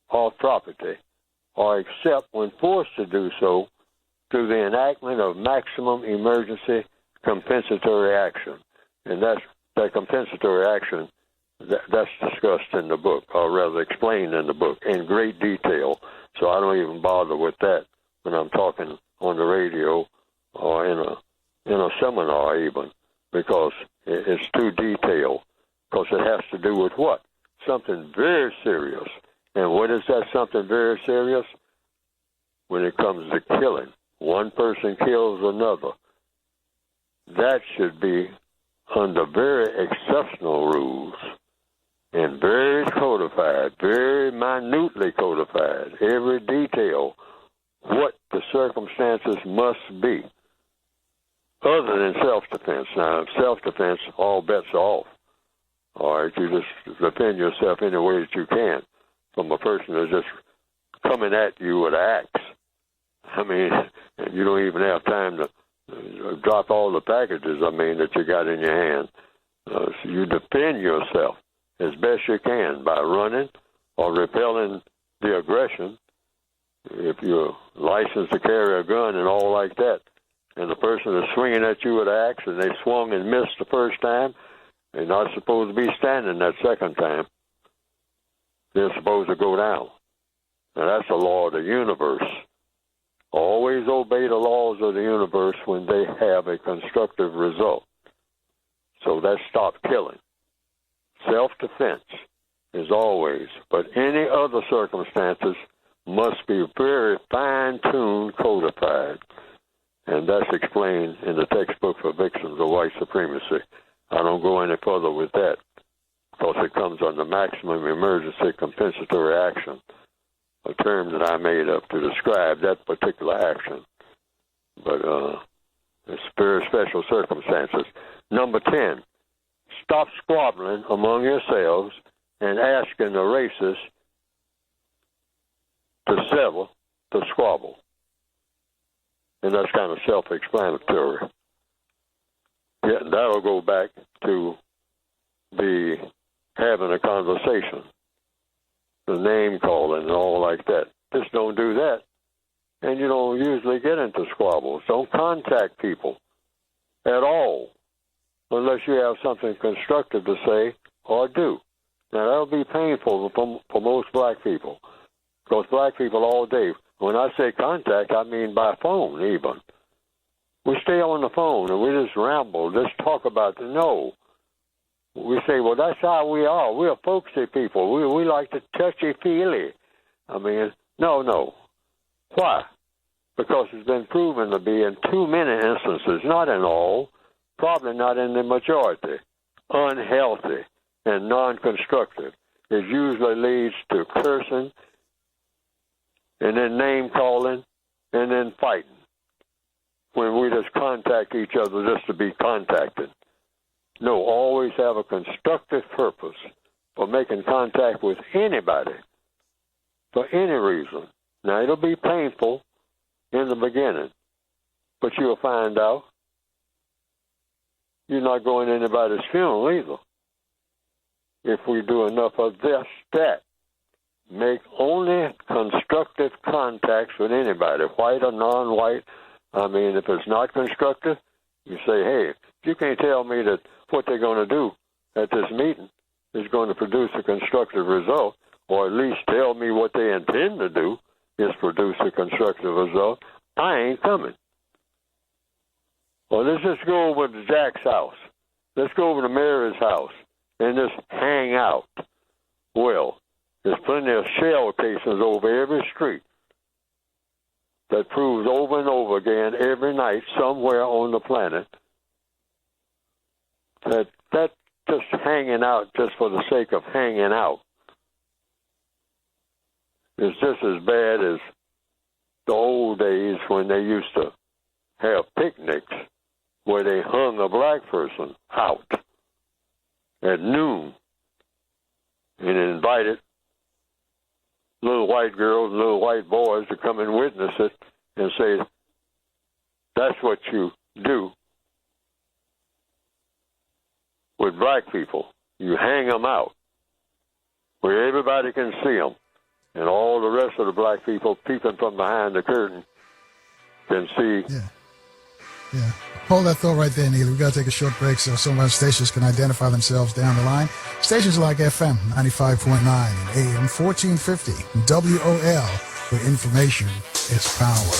or property, or except when forced to do so through the enactment of maximum emergency compensatory action. And that compensatory action, that's discussed in the book, or rather explained in the book in great detail. So I don't even bother with that when I'm talking on the radio or in a seminar even, because it's too detailed, because it has to do with what? Something very serious. And what is that something very serious? When it comes to killing. One person kills another. That should be under very exceptional rules and very codified, very minutely codified, every detail, what the circumstances must be, other than self-defense. Now, self-defense, all bets are off. All right, you just defend yourself any way that you can from a person that's just coming at you with an axe. I mean, you don't even have time to drop all the packages, that you got in your hand. So you defend yourself as best you can by running or repelling the aggression. If you're licensed to carry a gun and all like that, and the person is swinging at you with an axe and they swung and missed the first time, they're not supposed to be standing that second time. They're supposed to go down. Now, that's the law of the universe. Always obey the laws of the universe when they have a constructive result. So that's stop killing. Self-defense is always, but any other circumstances must be very fine-tuned, codified. And that's explained in the textbook for victims of white supremacy. I don't go any further with that because it comes under maximum emergency compensatory action, a term that I made up to describe that particular action. But it's very special circumstances. Number 10, stop squabbling among yourselves and asking the racist to settle the squabble. And that's kind of self-explanatory. Yeah, that'll go back to the having a conversation, the name calling and all like that. Just don't do that. And you don't usually get into squabbles. Don't contact people at all unless you have something constructive to say or do. Now, that'll be painful for most black people, because black people all day, when I say contact, I mean by phone even. We stay on the phone and we just ramble, just talk about it. No. We say, well, that's how we are. We're folksy people. We like to touchy-feely. No. Why? Because it's been proven to be in too many instances, not in all, probably not in the majority, unhealthy and non-constructive. It usually leads to cursing and then name-calling and then fighting when we just contact each other just to be contacted. No, always have a constructive purpose for making contact with anybody for any reason. Now, it'll be painful in the beginning, but you'll find out you're not going to anybody's funeral either. If we do enough of that, make only constructive contacts with anybody, white or non-white. If it's not constructive, you say, hey, you can't tell me that what they're going to do at this meeting is going to produce a constructive result, or at least tell me what they intend to do is produce a constructive result, I ain't coming. Well, let's just go over to Jack's house. Let's go over to Mary's house and just hang out. Well, There's plenty of shell casings over every street that proves over and over again every night somewhere on the planet that just hanging out just for the sake of hanging out is just as bad as the old days when they used to have picnics where they hung a black person out at noon and invited little white girls and little white boys to come and witness it and say, that's what you do with black people. You hang them out where everybody can see them, and all the rest of the black people peeping from behind the curtain can see. Yeah. Hold that thought right there, Neely. We've got to take a short break so some of our stations can identify themselves down the line. Stations like FM 95.9 and AM 1450, WOL, where information is power.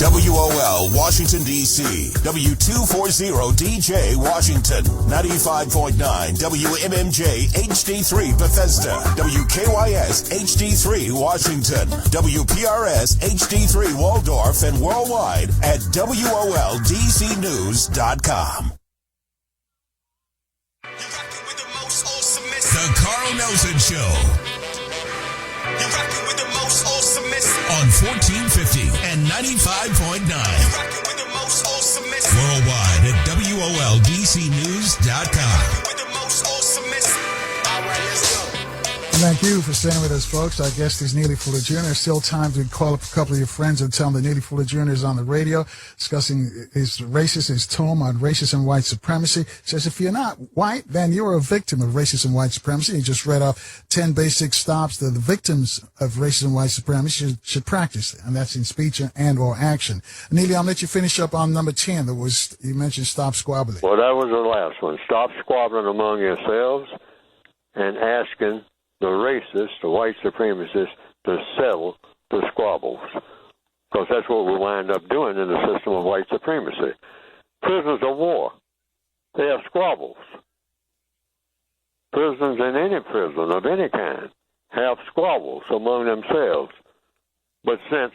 WOL, Washington, D.C. W240DJ, Washington. 95.9 WMMJ, HD3, Bethesda. WKYS, HD3, Washington. WPRS, HD3, Waldorf, and worldwide at WOLDCnews.com. The Carl Nelson Show. You're rocking with the most awesomest On 1450 and 95.9. You're rocking with the most awesomest Worldwide at WOLDCnews.com. with the most awesomest. All right, let's go. Thank you for staying with us, folks. Our guest is Neely Fuller Jr. Still time to call up a couple of your friends and tell them that Neely Fuller Jr. is on the radio discussing his tome on racism and white supremacy. Says if you're not white, then you're a victim of racism and white supremacy. He just read off 10 basic stops that the victims of racism and white supremacy should practice, and that's in speech and or action. Neely, I'll let you finish up on number 10. That was, you mentioned stop squabbling. Well, that was the last one. Stop squabbling among yourselves and asking the racists, the white supremacists, to settle the squabbles. Because that's what we wind up doing in the system of white supremacy. Prisoners of war, they have squabbles. Prisoners in any prison of any kind have squabbles among themselves. But since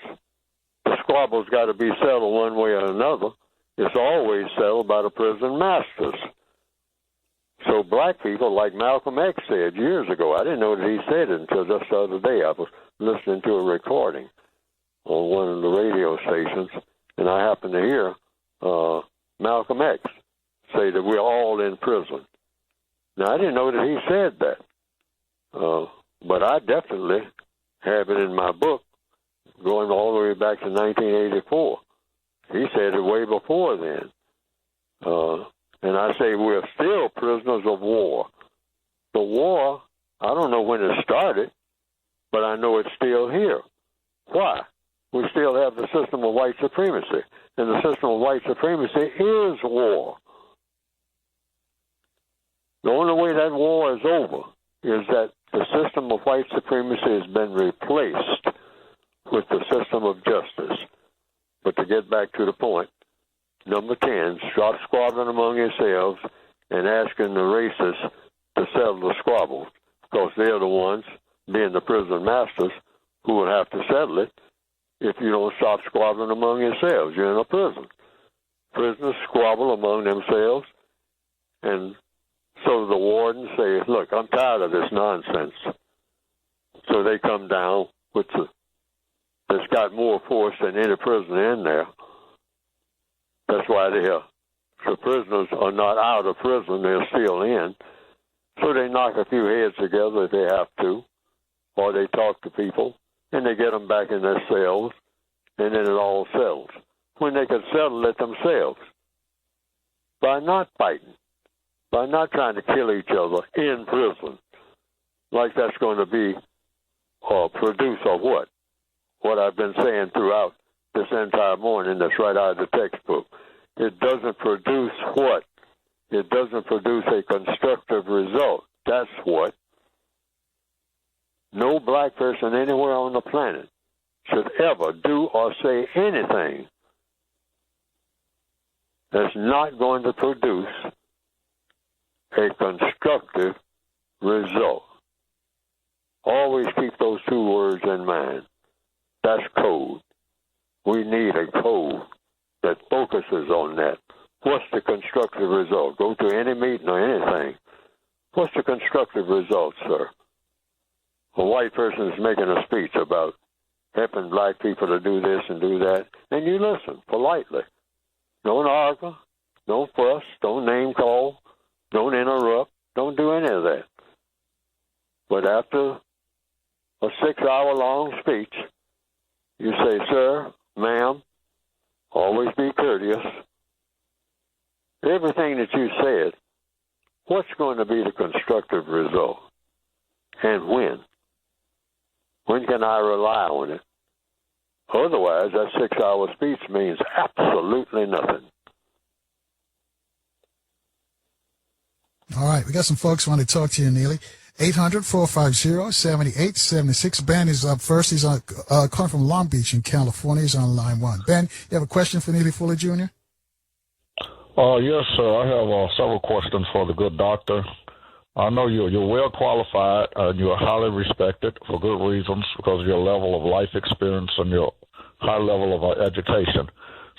the squabbles got to be settled one way or another, it's always settled by the prison masters. So black people, like Malcolm X said years ago, I didn't know that he said it until just the other day. I was listening to a recording on one of the radio stations, and I happened to hear Malcolm X say that we're all in prison. Now, I didn't know that he said that, but I definitely have it in my book going all the way back to 1984. He said it way before then. And I say we're still prisoners of war. The war, I don't know when it started, but I know it's still here. Why? We still have the system of white supremacy, and the system of white supremacy is war. The only way that war is over is that the system of white supremacy has been replaced with the system of justice. But to get back to the point, number 10, stop squabbling among yourselves and asking the racists to settle the squabbles, because they're the ones, being the prison masters, who will have to settle it if you don't stop squabbling among yourselves. You're in a prison. Prisoners squabble among themselves, and so the wardens say, look, I'm tired of this nonsense. So they come down with that's got more force than any prisoner in there. That's why the prisoners are not out of prison. They're still in. So they knock a few heads together if they have to, or they talk to people, and they get them back in their cells, and then it all settles. When they can settle it themselves, by not fighting, by not trying to kill each other in prison, like that's going to be produce of what? What I've been saying throughout this entire morning, that's right out of the textbook. It doesn't produce what? It doesn't produce a constructive result. That's what. No black person anywhere on the planet should ever do or say anything that's not going to produce a constructive result. Always keep those two words in mind. That's code. We need a code that focuses on that. What's the constructive result? Go to any meeting or anything. What's the constructive result, sir? A white person is making a speech about helping black people to do this and do that, and you listen politely. Don't argue, don't fuss, don't name call, don't interrupt, don't do any of that. But after a 6-hour-long speech, you say, sir, ma'am, always be courteous. Everything that you said, what's going to be the constructive result? And when? When can I rely on it? Otherwise, that 6-hour speech means absolutely nothing. All right, we got some folks who want to talk to you, Neely. 800-450-7876. Ben is up first. He's calling from Long Beach in California. He's on line 1. Ben, you have a question for Neely Fuller Jr.? Yes, sir. I have several questions for the good doctor. I know you're well qualified and you're highly respected for good reasons because of your level of life experience and your high level of education.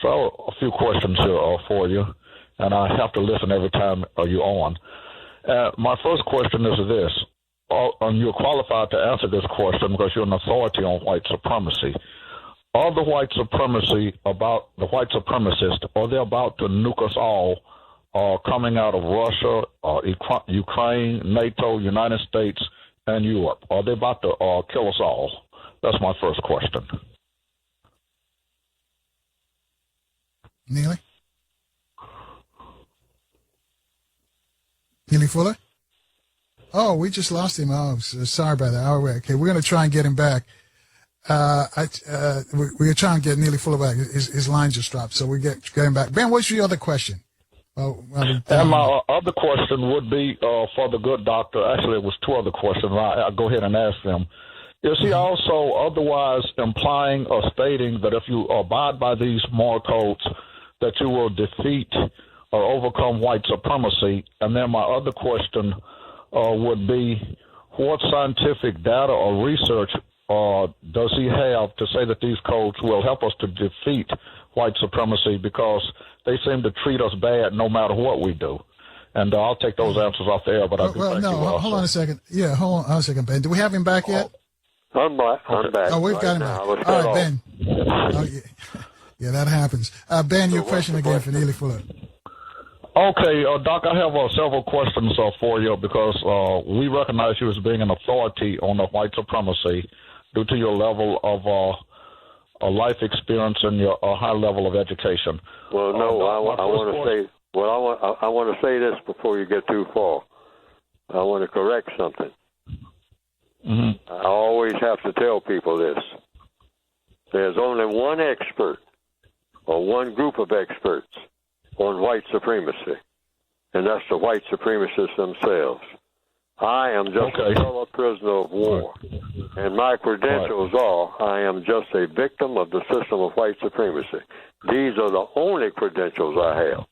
So a few questions here for you, and I have to listen every time you're on. My first question is this, and you're qualified to answer this question because you're an authority on white supremacy. Are the white supremacists, are they about to nuke us all, coming out of Russia, Ukraine, NATO, United States, and Europe? Are they about to kill us all? That's my first question. Neely? Neely Fuller? Oh, we just lost him. Oh, sorry about that. Oh, okay, we're going to try and get him back. We're trying to get Neely Fuller back. His line just dropped, so we get him back. Ben, what's your other question? And my other question would be for the good doctor. Actually, it was 2 other questions. I'll go ahead and ask them. Is he also otherwise implying or stating that if you abide by these moral codes, that you will defeat or overcome white supremacy? And then my other question would be, what scientific data or research does he have to say that these codes will help us to defeat white supremacy, because they seem to treat us bad no matter what we do? And I'll take those answers off the air, but I do thank you. Hold on a second. Yeah, hold on a second, Ben. Do we have him back yet? I'm back. Oh, we've got him back. All right, Ben. Oh, yeah, that happens. Ben, your question again for Neely Fuller. Okay, Doc, I have several questions for you because we recognize you as being an authority on the white supremacy due to your level of life experience and your high level of education. Well, no, I want to say. Well, I want to say this before you get too far. I want to correct something. Mm-hmm. I always have to tell people this. There's only one expert or one group of experts on white supremacy, and that's the white supremacists themselves. I am just a fellow prisoner of war, and my credentials are I am just a victim of the system of white supremacy. These are the only credentials I have.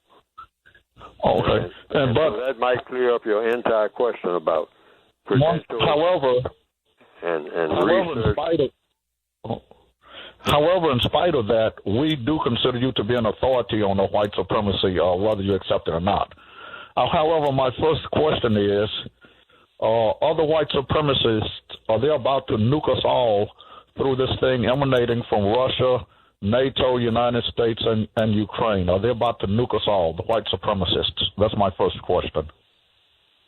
Okay. And so that might clear up your entire question about credentials. However, in spite of that, we do consider you to be an authority on the white supremacy, whether you accept it or not. However, my first question is, are the white supremacists, are they about to nuke us all through this thing emanating from Russia, NATO, United States, and Ukraine? Are they about to nuke us all, the white supremacists? That's my first question.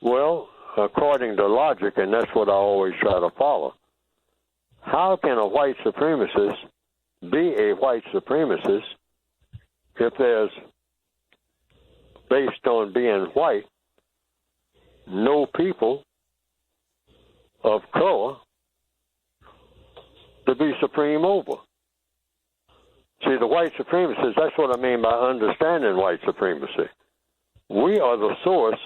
Well, according to logic, and that's what I always try to follow, how can a white supremacist be a white supremacist if there's, based on being white, no people of color to be supreme over? See, the white supremacists, that's what I mean by understanding white supremacy. We are the source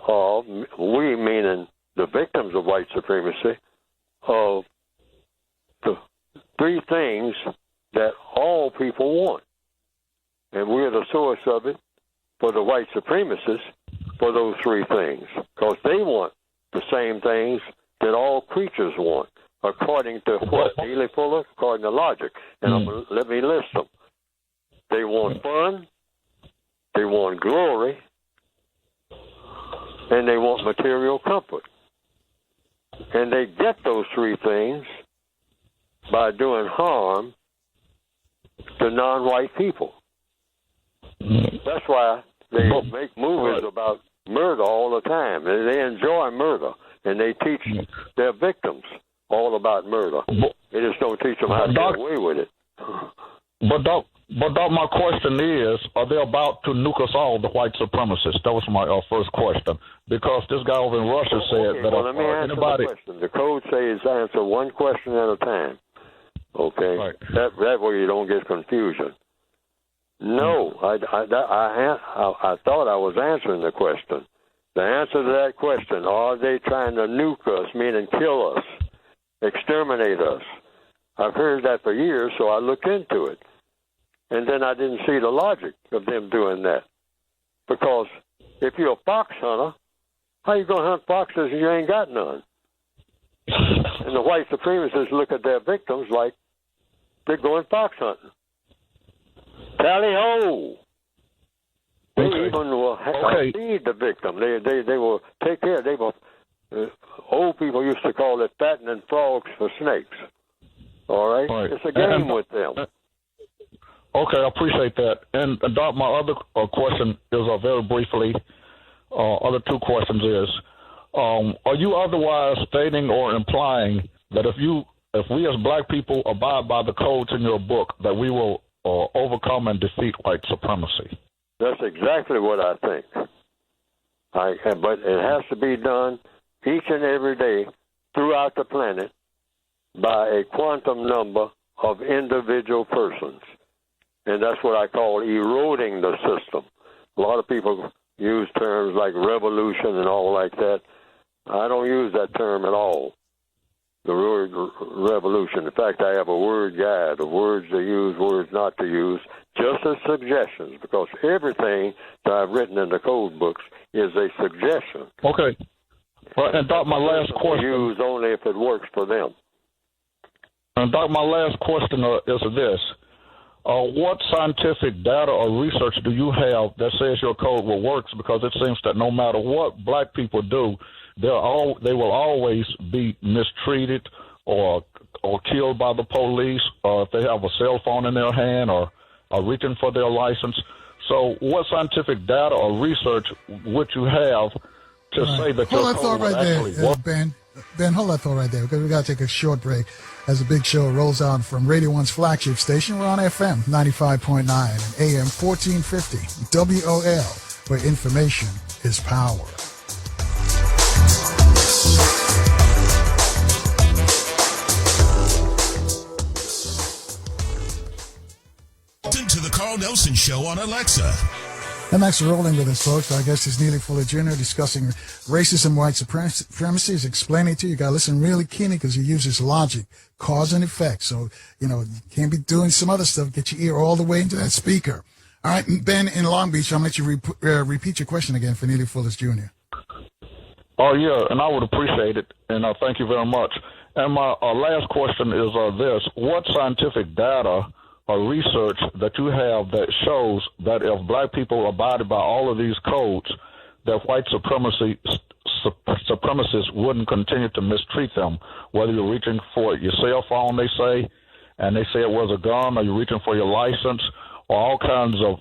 of, we meaning the victims of white supremacy, of the 3 things that all people want. and we're the source of it for the white supremacists for those three things, because they want the same things that all creatures want, according to what? Neely Fuller? According to logic. And let me list them. They want fun, they want glory, and they want material comfort. And they get those three things by doing harm to non-white people. That's why they make movies about murder all the time. They enjoy murder, and they teach their victims all about murder. They just don't teach them how to get away with it. But Doc, my question is, are they about to nuke us all, the white supremacists? That was my first question. Because this guy over in Russia said that let me answer the question. The code says answer one question at a time. Okay? Right. That way you don't get confusion. No, I thought I was answering the question. The answer to that question, are they trying to nuke us, meaning kill us, exterminate us? I've heard that for years, so I looked into it. And then I didn't see the logic of them doing that. Because if you're a fox hunter, how you going to hunt foxes if you ain't got none? And the white supremacists look at their victims like they're going fox hunting. Tally-ho! They even will feed the victim. They will take care. They will. Old people used to call it fattening frogs for snakes. All right? It's a game with them. Okay, I appreciate that. And Doc, my other question is very briefly. Other two questions is: are you otherwise stating or implying that if we as black people abide by the codes in your book, that we will overcome and defeat white supremacy? That's exactly what I think. But it has to be done each and every day throughout the planet by a quantum number of individual persons. And that's what I call eroding the system. A lot of people use terms like revolution and all like that. I don't use that term at all, the word revolution. In fact, I have a word guide of words to use, words not to use, just as suggestions, because everything that I've written in the code books is a suggestion. Okay. Well, and Doc, my last question. Use only if it works for them. And Doc, my last question is this. What scientific data or research do you have that says your code will work? Because it seems that no matter what black people do, they will always be mistreated or killed by the police, or if they have a cell phone in their hand or are reaching for their license. So what scientific data or research would you have to say that your code will actually work? Ben, hold that thought right there, because we got to take a short break as the big show rolls on from Radio 1's flagship station. We're on FM 95.9 and AM 1450 WOL, where information is power. Listen to the Carl Nelson Show on Alexa. And thanks for rolling with us, folks. Our guest is Neely Fuller Jr. discussing racism, white supremacy. He's explaining to you. You got to listen really keenly because he uses logic, cause and effect. So, you can't be doing some other stuff. Get your ear all the way into that speaker. All right, Ben in Long Beach, I'll let you repeat your question again for Neely Fuller Jr. Oh, yeah, and I would appreciate it, and thank you very much. And my last question is this. What scientific data or research that you have that shows that if black people abided by all of these codes, that white supremacists wouldn't continue to mistreat them, whether you're reaching for your cell phone, they say, and they say it was a gun, or you're reaching for your license, or all kinds of,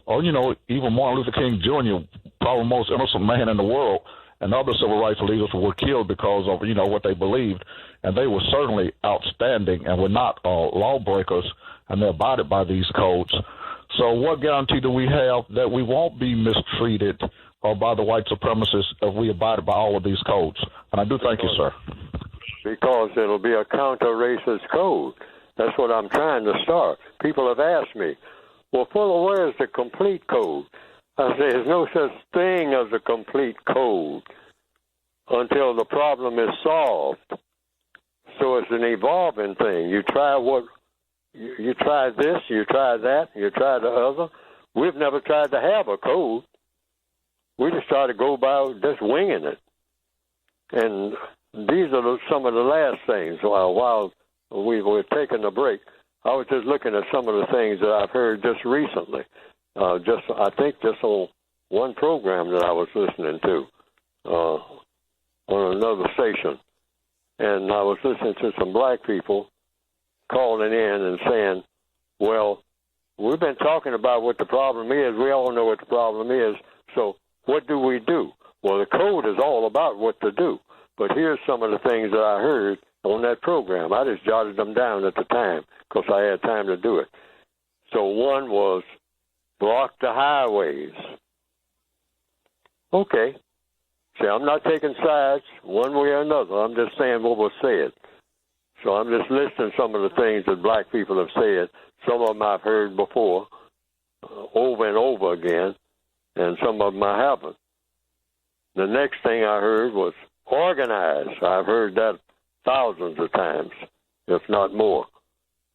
even Martin Luther King Jr., probably the most innocent man in the world, and other civil rights leaders were killed because of, what they believed. And they were certainly outstanding and were not lawbreakers, and they abided by these codes. So what guarantee do we have that we won't be mistreated by the white supremacists if we abided by all of these codes? And I do thank you, sir. Because it'll be a counter-racist code. That's what I'm trying to start. People have asked me, well, Fuller, where's the complete code? I say there's no such thing as a complete code until the problem is solved. So it's an evolving thing. You try this, you try that, you try the other. we've never tried to have a code. We just try to go by just winging it. And these are some of the last things. While we were taking a break, I was just looking at some of the things that I've heard just recently. I think just on one program that I was listening to on another station. And I was listening to some black people calling in and saying, well, we've been talking about what the problem is. We all know what the problem is. So what do we do? Well, the code is all about what to do. But here's some of the things that I heard on that program. I just jotted them down at the time because I had time to do it. So one was block the highways. Okay. See, I'm not taking sides one way or another. I'm just saying what was said. So I'm just listing some of the things that black people have said. Some of them I've heard before, over and over again, and some of them I haven't. The next thing I heard was organize. I've heard that thousands of times, if not more.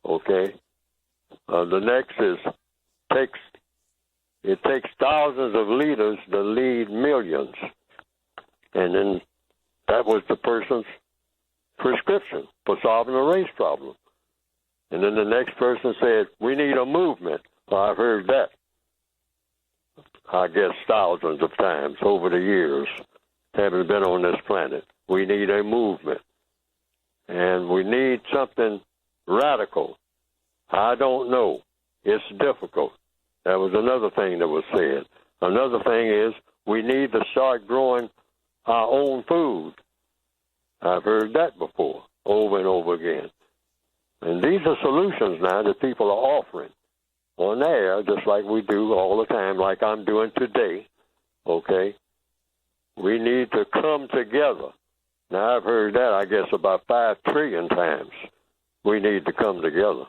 Okay? The next is it takes thousands of leaders to lead millions. And then that was the person's prescription for solving the race problem. And then the next person said, we need a movement. Well, I've heard that, I guess, thousands of times over the years, having been on this planet. We need a movement. And we need something radical. I don't know. It's difficult. That was another thing that was said. Another thing is we need to start growing our own food. I've heard that before, over and over again. And these are solutions now that people are offering on the air, just like we do all the time, like I'm doing today, okay? We need to come together. Now, I've heard that, I guess, about 5 trillion times. We need to come together.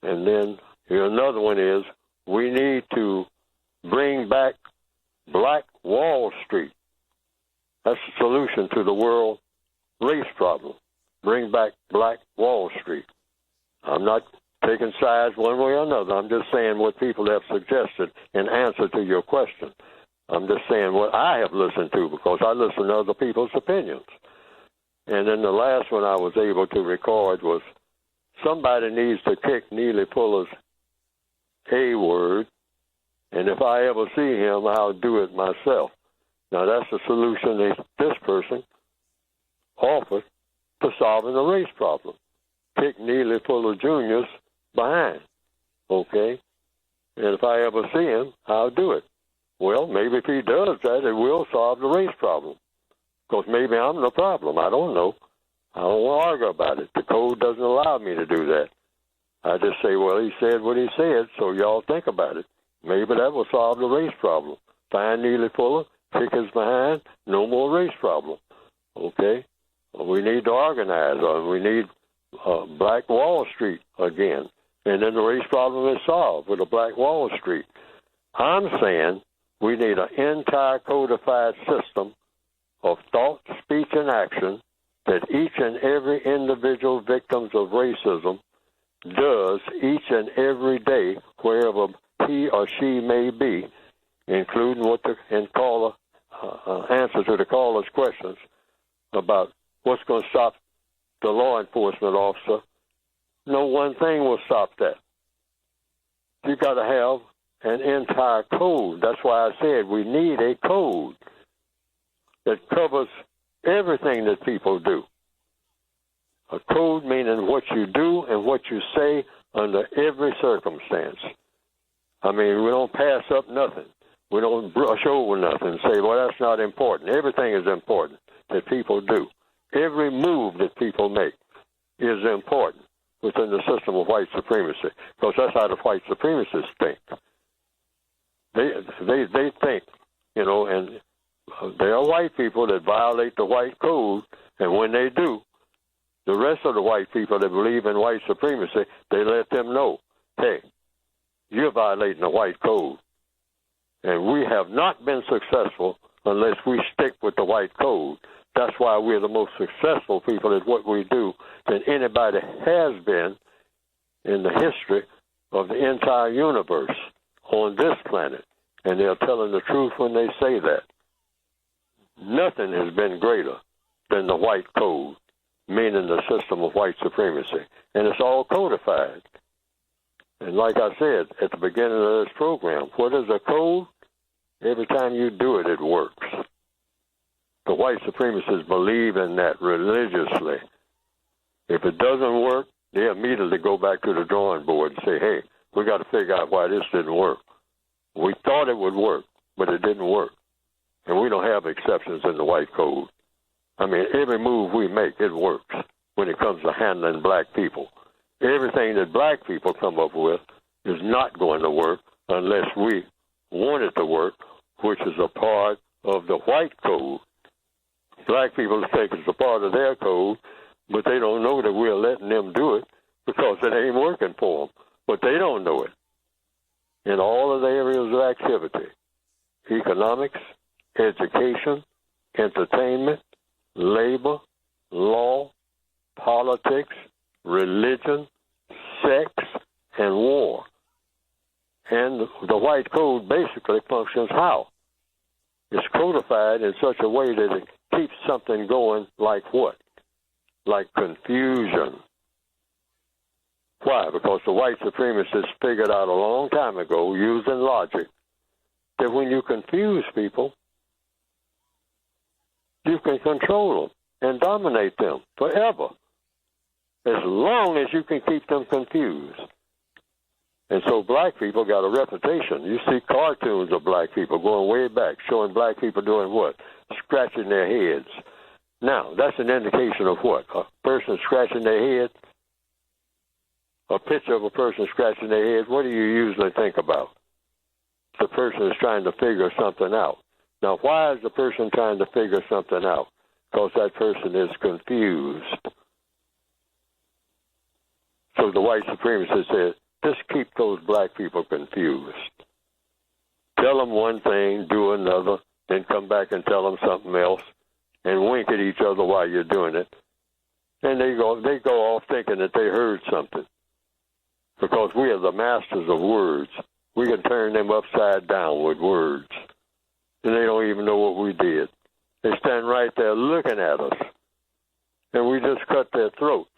And then here another one is we need to bring back Black Wall Street. That's the solution to the world race problem. Bring back Black Wall Street. I'm not taking sides one way or another. I'm just saying what people have suggested in answer to your question. I'm just saying what I have listened to because I listen to other people's opinions. And then the last one I was able to record was somebody needs to kick Neely Fuller's A word, and if I ever see him, I'll do it myself. Now, that's the solution that this person offered to solving the race problem. Kick Neely Fuller Jr.'s behind, okay? And if I ever see him, I'll do it. Well, maybe if he does that, it will solve the race problem. Because maybe I'm the problem. I don't know. I don't want to argue about it. The code doesn't allow me to do that. I just say, well, he said what he said, so y'all think about it. Maybe that will solve the race problem. Find Neely Fuller, kick his behind, no more race problem. Okay? We need to organize. We need Black Wall Street again. And then the race problem is solved with a Black Wall Street. I'm saying we need an entire codified system of thought, speech, and action that each and every individual victims of racism does each and every day, wherever he or she may be, including answer to the caller's questions about what's going to stop the law enforcement officer. No one thing will stop that. You got to have an entire code. That's why I said we need a code that covers everything that people do. A code meaning what you do and what you say under every circumstance. I mean, we don't pass up nothing. We don't brush over nothing and say, well, that's not important. Everything is important that people do. Every move that people make is important within the system of white supremacy, because that's how the white supremacists think. They think, and there are white people that violate the white code, and when they do, the rest of the white people that believe in white supremacy, they let them know, hey, you're violating the white code. And we have not been successful unless we stick with the white code. That's why we're the most successful people at what we do than anybody has been in the history of the entire universe on this planet, and they're telling the truth when they say that. Nothing has been greater than the white code, meaning the system of white supremacy, and it's all codified. And like I said at the beginning of this program, what is a code? Every time you do it, it works. The white supremacists believe in that religiously. If it doesn't work, they immediately go back to the drawing board and say, hey, we got to figure out why this didn't work. We thought it would work, but it didn't work. And we don't have exceptions in the white code. I mean, every move we make, it works when it comes to handling black people. Everything that black people come up with is not going to work unless we want it to work, which is a part of the white code. Black people think it's a part of their code, but they don't know that we're letting them do it because it ain't working for them. But they don't know it. In all of the areas of activity, economics, education, entertainment, labor, law, politics, religion, sex, and war. And the white code basically functions how? It's codified in such a way that it keeps something going like what? Like confusion. Why? Because the white supremacists figured out a long time ago, using logic, that when you confuse people, you can control them and dominate them forever, as long as you can keep them confused. And so black people got a reputation. You see cartoons of black people going way back, showing black people doing what? Scratching their heads. Now, that's an indication of what? A person scratching their head? A picture of a person scratching their head, what do you usually think about? The person is trying to figure something out. Now, why is the person trying to figure something out? Because that person is confused. So the white supremacist said, just keep those black people confused. Tell them one thing, do another, then come back and tell them something else, and wink at each other while you're doing it. And they go off thinking that they heard something. Because we are the masters of words. We can turn them upside down with words. And they don't even know what we did. They stand right there looking at us. And we just cut their throats.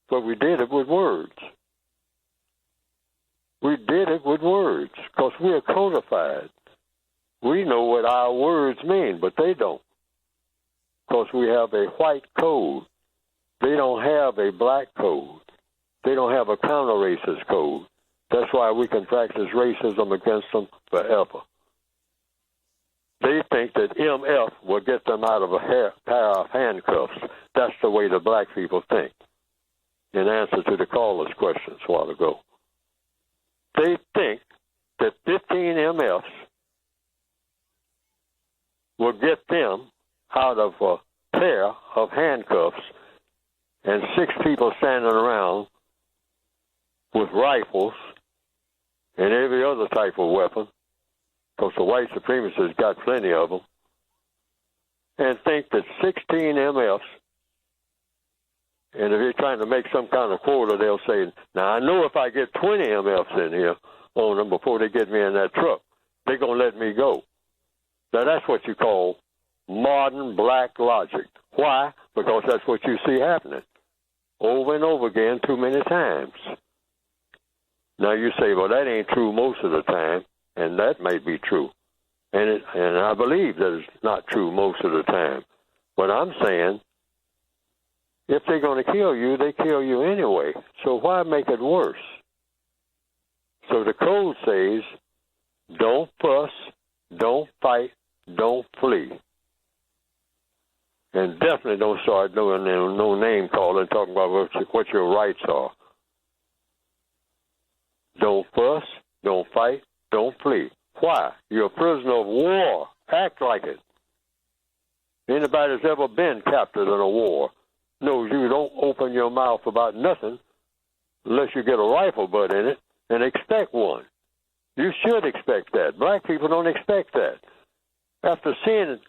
But we did it with words. We did it with words because we are codified. We know what our words mean, but they don't. Because we have a white code. They don't have a black code. They don't have a counter-racist code. That's why we can practice racism against them forever. They think that MF will get them out of a pair of handcuffs. That's the way the black people think. In answer to the caller's questions a while ago. They think that 15 MFs will get them out of a pair of handcuffs and 6 people standing around with rifles and every other type of weapon, because the white supremacists got plenty of them, and think that 16 MFs, and if they're trying to make some kind of quota, they'll say, now I know if I get 20 MFs in here on them before they get me in that truck, they're going to let me go. Now that's what you call modern black logic. Why? Because that's what you see happening over and over again too many times. Now you say, well, that ain't true most of the time, and that may be true. And I believe that it's not true most of the time. But I'm saying, if they're going to kill you, they kill you anyway. So why make it worse? So the code says, don't fuss, don't fight, don't flee. And definitely don't start doing no name calling, talking about what your rights are. Don't fuss, don't fight, don't flee. Why? You're a prisoner of war. Act like it. Anybody that's ever been captured in a war knows you don't open your mouth about nothing unless you get a rifle butt in it and expect one. You should expect that. Black people don't expect that. After seeing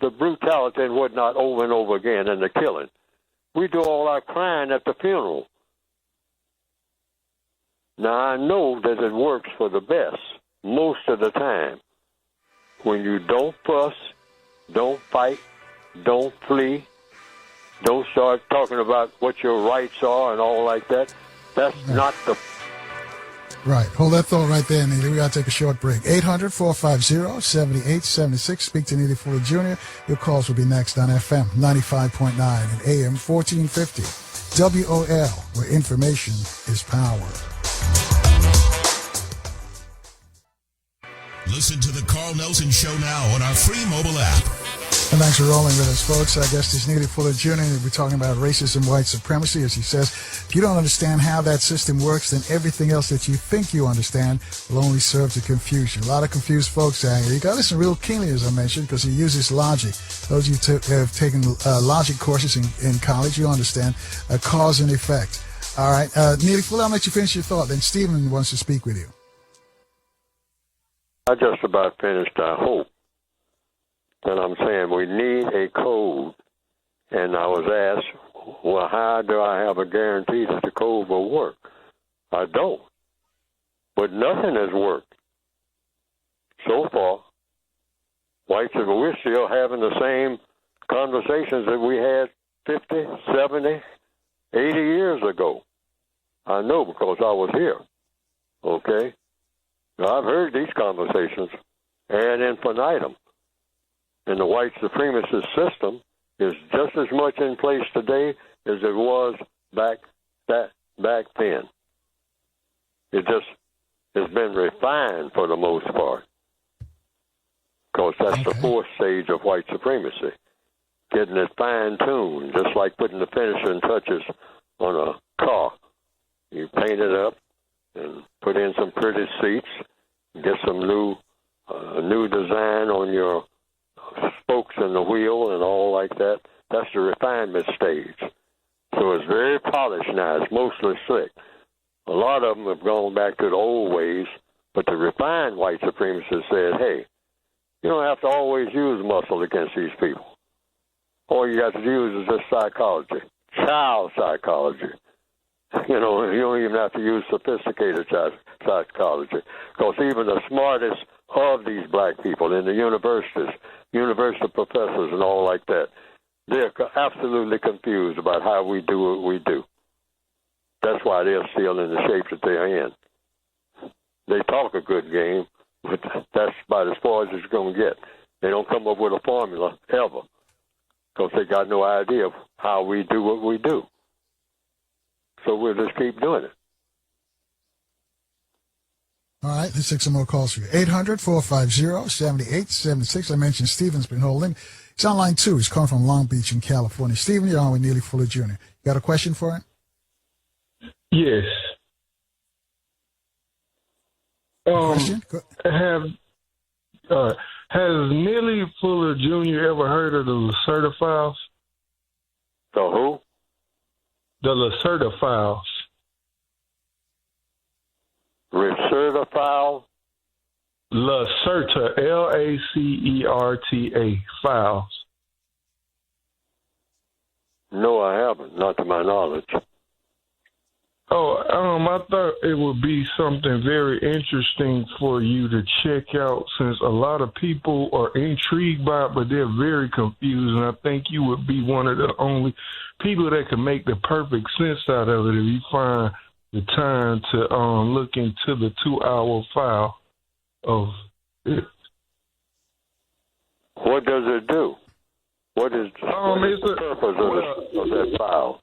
the brutality and whatnot over and over again and the killing, we do all our crying at the funeral. Now, I know that it works for the best most of the time. When you don't fuss, don't fight, don't flee, don't start talking about what your rights are and all like that, that's not the... Right. Hold that thought right there, Neely. We got to take a short break. 800-450-7876. Speak to Neely Fuller Jr. Your calls will be next on FM 95.9 and AM 1450. WOL, where information is power. Listen to the Carl Nelson Show now on our free mobile app. And thanks for rolling with us, folks. Our guest is Neely Fuller Jr. We're talking about racism, white supremacy. As he says, if you don't understand how that system works, then everything else that you think you understand will only serve to confuse you. A lot of confused folks out here. You got to listen real keenly, as I mentioned, because he uses logic. Those of you have taken logic courses in college, you understand cause and effect. All right. Neely Fuller, I'll let you finish your thought. Then Stephen wants to speak with you. I just about finished, I hope. And I'm saying we need a code. And I was asked, well, how do I have a guarantee that the code will work? I don't. But nothing has worked so far. Whites, we're still having the same conversations that we had 50, 70, 80 years ago. I know because I was here. Okay? Now, I've heard these conversations ad infinitum. And the white supremacist system is just as much in place today as it was back then. It just has been refined for the most part. Because that's the fourth stage of white supremacy. Getting it fine-tuned, just like putting the finishing touches on a car. You paint it up and put in some pretty seats, get some new design on your spokes in the wheel and all like that. That's the refinement stage. So it's very polished now. It's mostly slick. A lot of them have gone back to the old ways, but the refined white supremacists said, hey, you don't have to always use muscle against these people. All you got to use is just psychology, child psychology. You know, you don't even have to use sophisticated psychology, because even the smartest of these black people in the universities, university professors and all like that, they're absolutely confused about how we do what we do. That's why they're still in the shape that they're in. They talk a good game, but that's about as far as it's going to get. They don't come up with a formula ever, because they got no idea of how we do what we do. So we'll just keep doing it. All right, let's take some more calls for you. 800-450-7876. I mentioned Stephen's been holding. He's on line 2. He's calling from Long Beach in California. Stephen, you're on with Neely Fuller Jr. You got a question for him? Yes. Question? Has Neely Fuller Jr. ever heard of the Lacerda Files? The who? The Lacerda Files. Lacerda File? Lacerta, Lacerta Files. No, I haven't, not to my knowledge. I thought it would be something very interesting for you to check out, since a lot of people are intrigued by it, but they're very confused, and I think you would be one of the only people that can make the perfect sense out of it if you find the time to look into the 2-hour file of it. What does it do? What is the purpose of that file?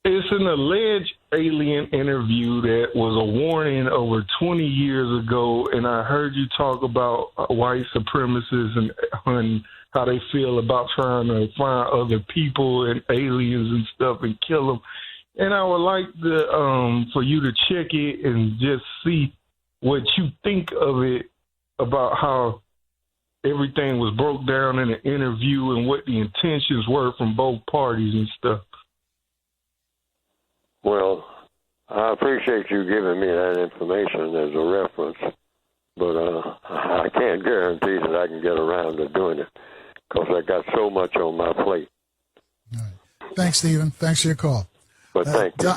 It's an alleged alien interview that was a warning over 20 years ago, and I heard you talk about white supremacists and how they feel about trying to find other people and aliens and stuff and kill them. And I would like for you to check it and just see what you think of it, about how everything was broke down in the interview and what the intentions were from both parties and stuff. Well, I appreciate you giving me that information as a reference, but I can't guarantee that I can get around to doing it, because I got so much on my plate. All right. Thanks, Stephen. Thanks for your call. But thank you.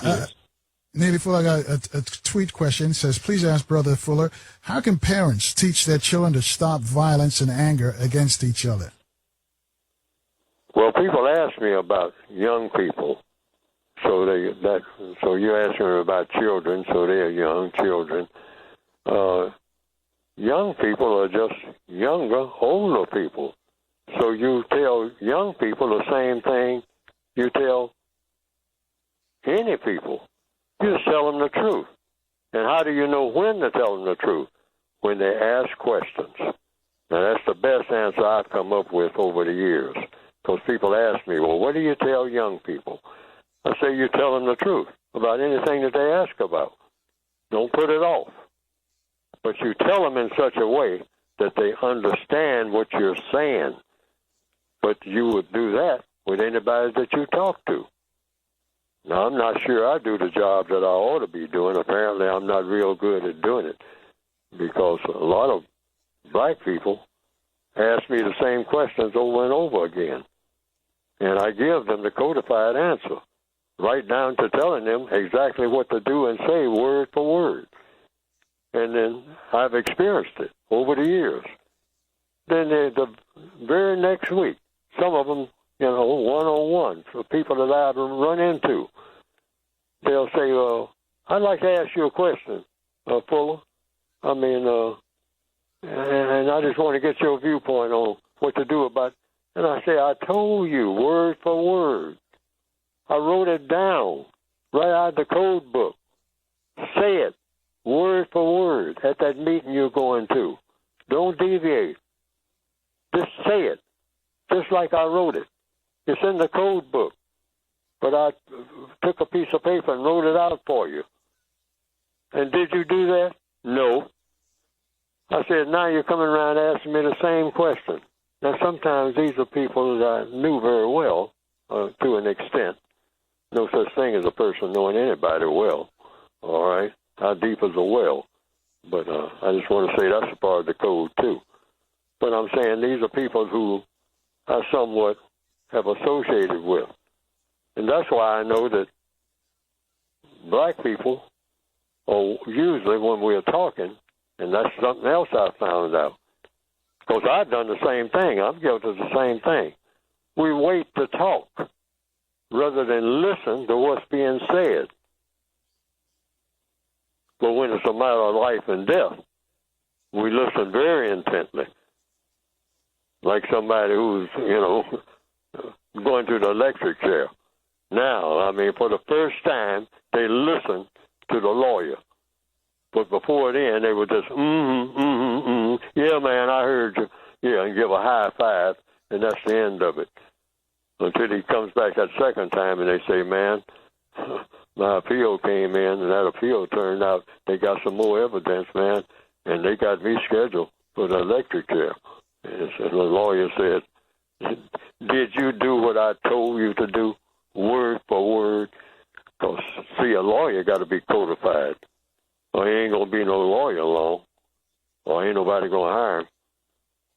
Neely Fuller, I got a tweet question. It says, please ask Brother Fuller, how can parents teach their children to stop violence and anger against each other? Well, people ask me about young people. So you're asking about children, so they're young children. Young people are just younger, older people. So you tell young people the same thing you tell any people. You just tell them the truth. And how do you know when to tell them the truth? When they ask questions. Now, that's the best answer I've come up with over the years. Because people ask me, well, what do you tell young people? I say you tell them the truth about anything that they ask about. Don't put it off. But you tell them in such a way that they understand what you're saying. But you would do that with anybody that you talk to. Now, I'm not sure I do the job that I ought to be doing. Apparently, I'm not real good at doing it because a lot of black people ask me the same questions over and over again. And I give them the codified answer, right down to telling them exactly what to do and say word for word. And then I've experienced it over the years. Then the very next week, some of them, one-on-one, for people that I've run into, they'll say, I'd like to ask you a question, Fuller. I mean, and I just want to get your viewpoint on what to do about it. And I say, I told you word for word. I wrote it down right out of the code book. Say it word for word at that meeting you're going to. Don't deviate. Just say it, just like I wrote it. It's in the code book. But I took a piece of paper and wrote it out for you. And did you do that? No. I said, now you're coming around asking me the same question. Now, sometimes these are people that I knew very well, to an extent. No such thing as a person knowing anybody well, all right? How deep is a well? But I just want to say that's a part of the code, too. But I'm saying these are people who I somewhat have associated with. And that's why I know that black people are usually, when we're talking, and that's something else I found out, because I've done the same thing. I'm guilty of the same thing. We wait to talk rather than listen to what's being said. But when it's a matter of life and death, we listen very intently. Like somebody who's, going through the electric chair. Now, I mean, for the first time, they listen to the lawyer. But before then, they would just, yeah, man, I heard you. Yeah, and give a high five, and that's the end of it. Until he comes back that second time, and they say, man, my appeal came in, and that appeal turned out they got some more evidence, man, and they got me scheduled for the electric chair. And the lawyer said, did you do what I told you to do, word for word? Because, see, a lawyer got to be codified. Or he ain't going to be no lawyer long, or ain't nobody going to hire him.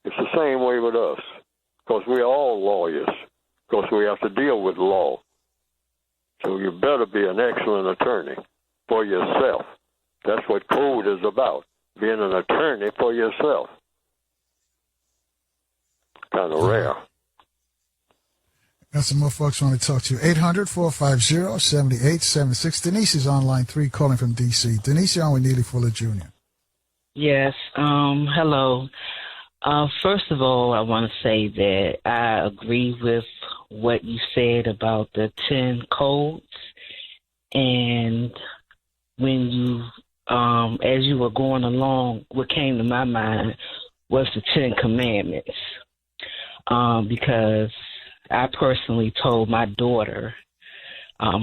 It's the same way with us, because we're all lawyers, because we have to deal with law. So you better be an excellent attorney for yourself. That's what code is about, being an attorney for yourself. Kind of rare. Got some more folks want to talk to you. 800-450-7876. Denise is on line 3 calling from D.C. Denise, you're on with Neely Fuller Jr. Yes. Hello. First of all, I want to say that I agree with what you said about the 10 codes. And when you, as you were going along, what came to my mind was the 10 Commandments. Because I personally told my daughter,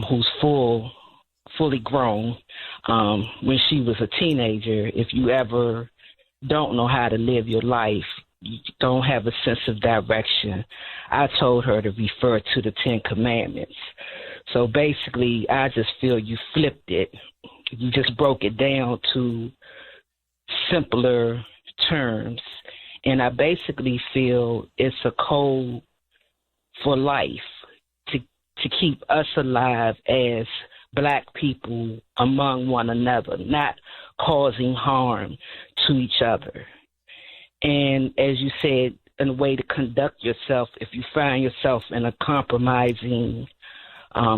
who's fully grown, when she was a teenager, if you ever don't know how to live your life, you don't have a sense of direction, I told her to refer to the 10 Commandments. So basically, I just feel you flipped it. You just broke it down to simpler terms. And I basically feel it's a code for life to keep us alive as black people among one another, not causing harm to each other. And as you said, in a way to conduct yourself, if you find yourself in a compromising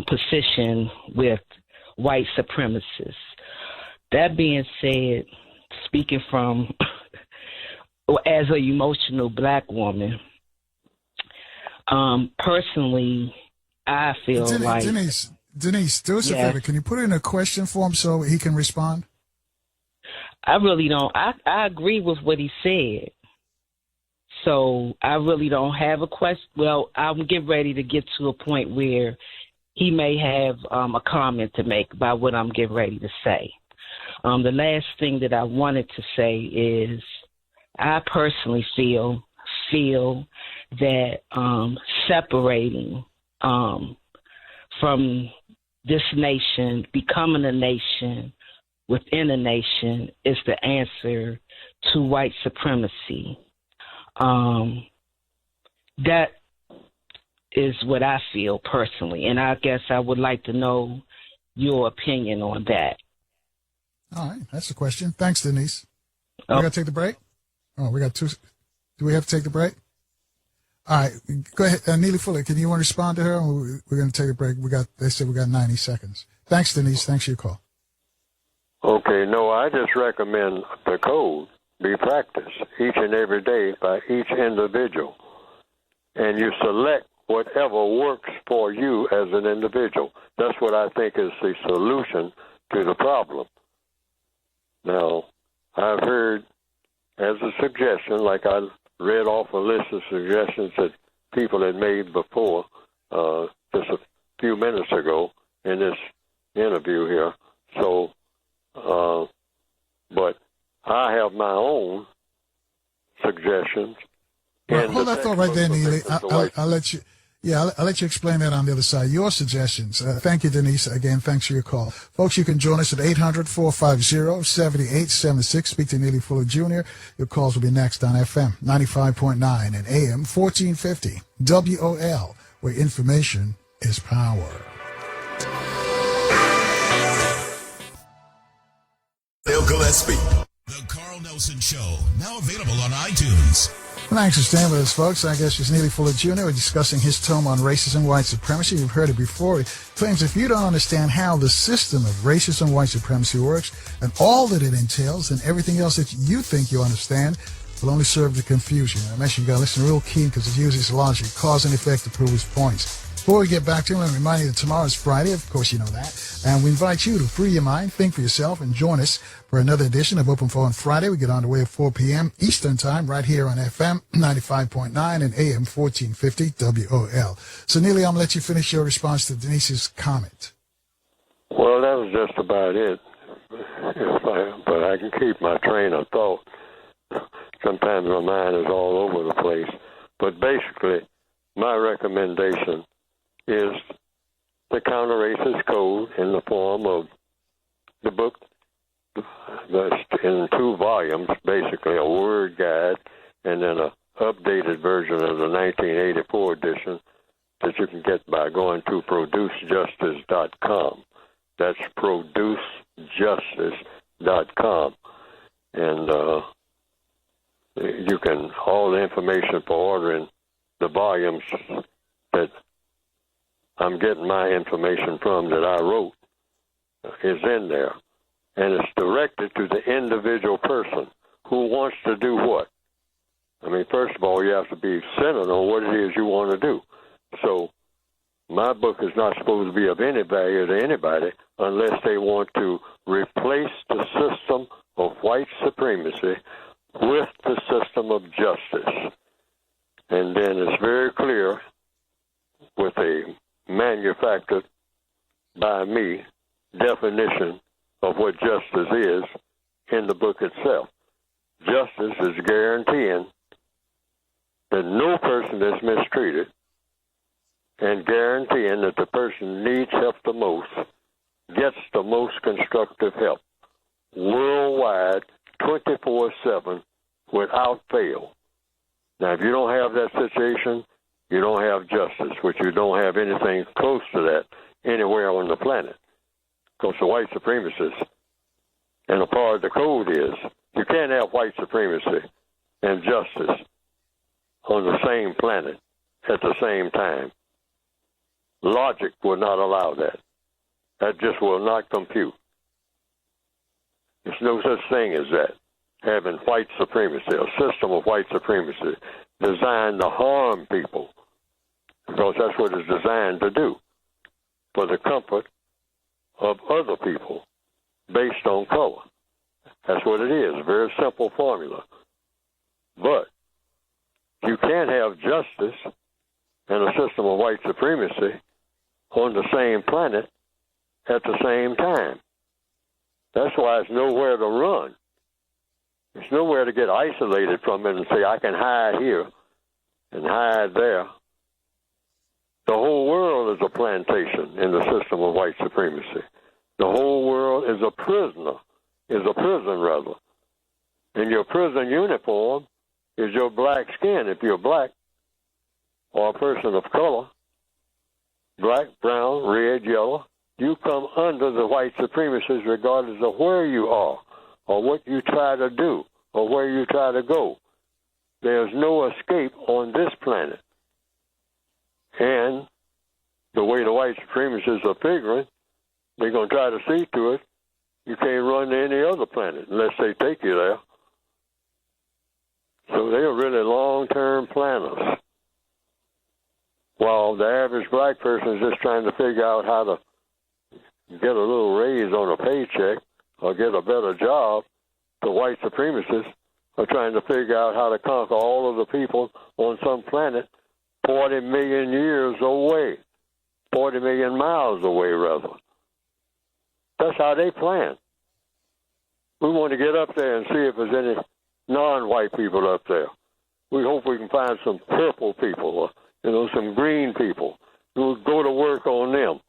position with white supremacists. That being said, speaking from as an emotional black woman, personally, I feel like... Denise, do us a favor. Can you put in a question for him so he can respond? I really don't. I agree with what he said. So I really don't have a question. Well, I'm getting ready to get to a point where he may have a comment to make about what I'm getting ready to say. The last thing that I wanted to say is I personally feel that separating from this nation, becoming a nation within a nation is the answer to white supremacy. That is what I feel personally, and I guess I would like to know your opinion on that. All right, that's the question. Thanks, Denise. We got to take the break? Oh, we got two. Do we have to take the break? All right, go ahead. Neely Fuller, can you want to respond to her? We're going to take a break. They said we got 90 seconds. Thanks, Denise. Thanks for your call. Okay, no, I just recommend the code be practiced each and every day by each individual. And you select whatever works for you as an individual. That's what I think is the solution to the problem. Now, I've heard as a suggestion, like I read off a list of suggestions that people had made before, just a few minutes ago in this interview here. So, but I have my own suggestions. Well, hold that thought right there, Neely. I'll let you. Yeah, I'll let you explain that on the other side. Your suggestions. Thank you, Denise. Again, thanks for your call. Folks, you can join us at 800-450-7876. Speak to Neely Fuller Jr. Your calls will be next on FM 95.9 and AM 1450 WOL, where information is power. Bill Gillespie. The Carl Nelson Show, now available on iTunes. Thanks for staying with us, folks. I guess it's Neely Fuller Jr. We're discussing his tome on racism, white supremacy. You've heard it before. He claims if you don't understand how the system of racism, white supremacy works, and all that it entails, and everything else that you think you understand, will only serve to confuse you. Now, I mentioned you got to listen real keen because it uses logic, cause and effect to prove his points. Before we get back to him, let me remind you that tomorrow is Friday. Of course, you know that. And we invite you to free your mind, think for yourself, and join us for another edition of Open Phone Friday. We get on the way at 4 p.m. Eastern Time right here on FM 95.9 and AM 1450 WOL. So, Neely, I'm going to let you finish your response to Denise's comment. Well, that was just about it. But I can keep my train of thought. Sometimes my mind is all over the place. But basically, my recommendation is the counter-racist code in the form of the book that's in 2 volumes, basically a word guide, and then an updated version of the 1984 edition that you can get by going to producejustice.com. That's producejustice.com. And you can, all the information for ordering the volumes that I'm getting my information from that I wrote is in there. And it's directed to the individual person who wants to do what. I mean, first of all, you have to be centered on what it is you want to do. So my book is not supposed to be of any value to anybody unless they want to replace the system of white supremacy with the system of justice. And then it's very clear with a manufactured by me definition of what justice is in the book itself. Justice is guaranteeing that no person is mistreated and guaranteeing that the person needs help the most gets the most constructive help worldwide 24/7 without fail. Now, if you don't have that situation, you don't have justice, which you don't have anything close to that anywhere on the planet. because the white supremacists, and a part of the code is, you can't have white supremacy and justice on the same planet at the same time. Logic will not allow that. That just will not compute. There's no such thing as that. Having white supremacy, a system of white supremacy designed to harm people, because that's what it's designed to do, for the comfort of other people based on color. That's what it is, a very simple formula. But you can't have justice and a system of white supremacy on the same planet at the same time. That's why there's nowhere to run. There's nowhere to get isolated from it and say, I can hide here and hide there. The whole world is a plantation in the system of white supremacy. The whole world is a prisoner, is a prison rather. And your prison uniform is your black skin. If you're black or a person of color, black, brown, red, yellow, you come under the white supremacists regardless of where you are or what you try to do or where you try to go. There's no escape on this planet. And the way the white supremacists are figuring, they're going to try to see to it you can't run to any other planet unless they take you there. So they're really long-term planners. While the average black person is just trying to figure out how to get a little raise on a paycheck or get a better job, the white supremacists are trying to figure out how to conquer all of the people on some planet 40 million years away, 40 million miles away, rather. That's how they plan. We want to get up there and see if there's any non-white people up there. We hope we can find some purple people, or, some green people. We'll go to work on them,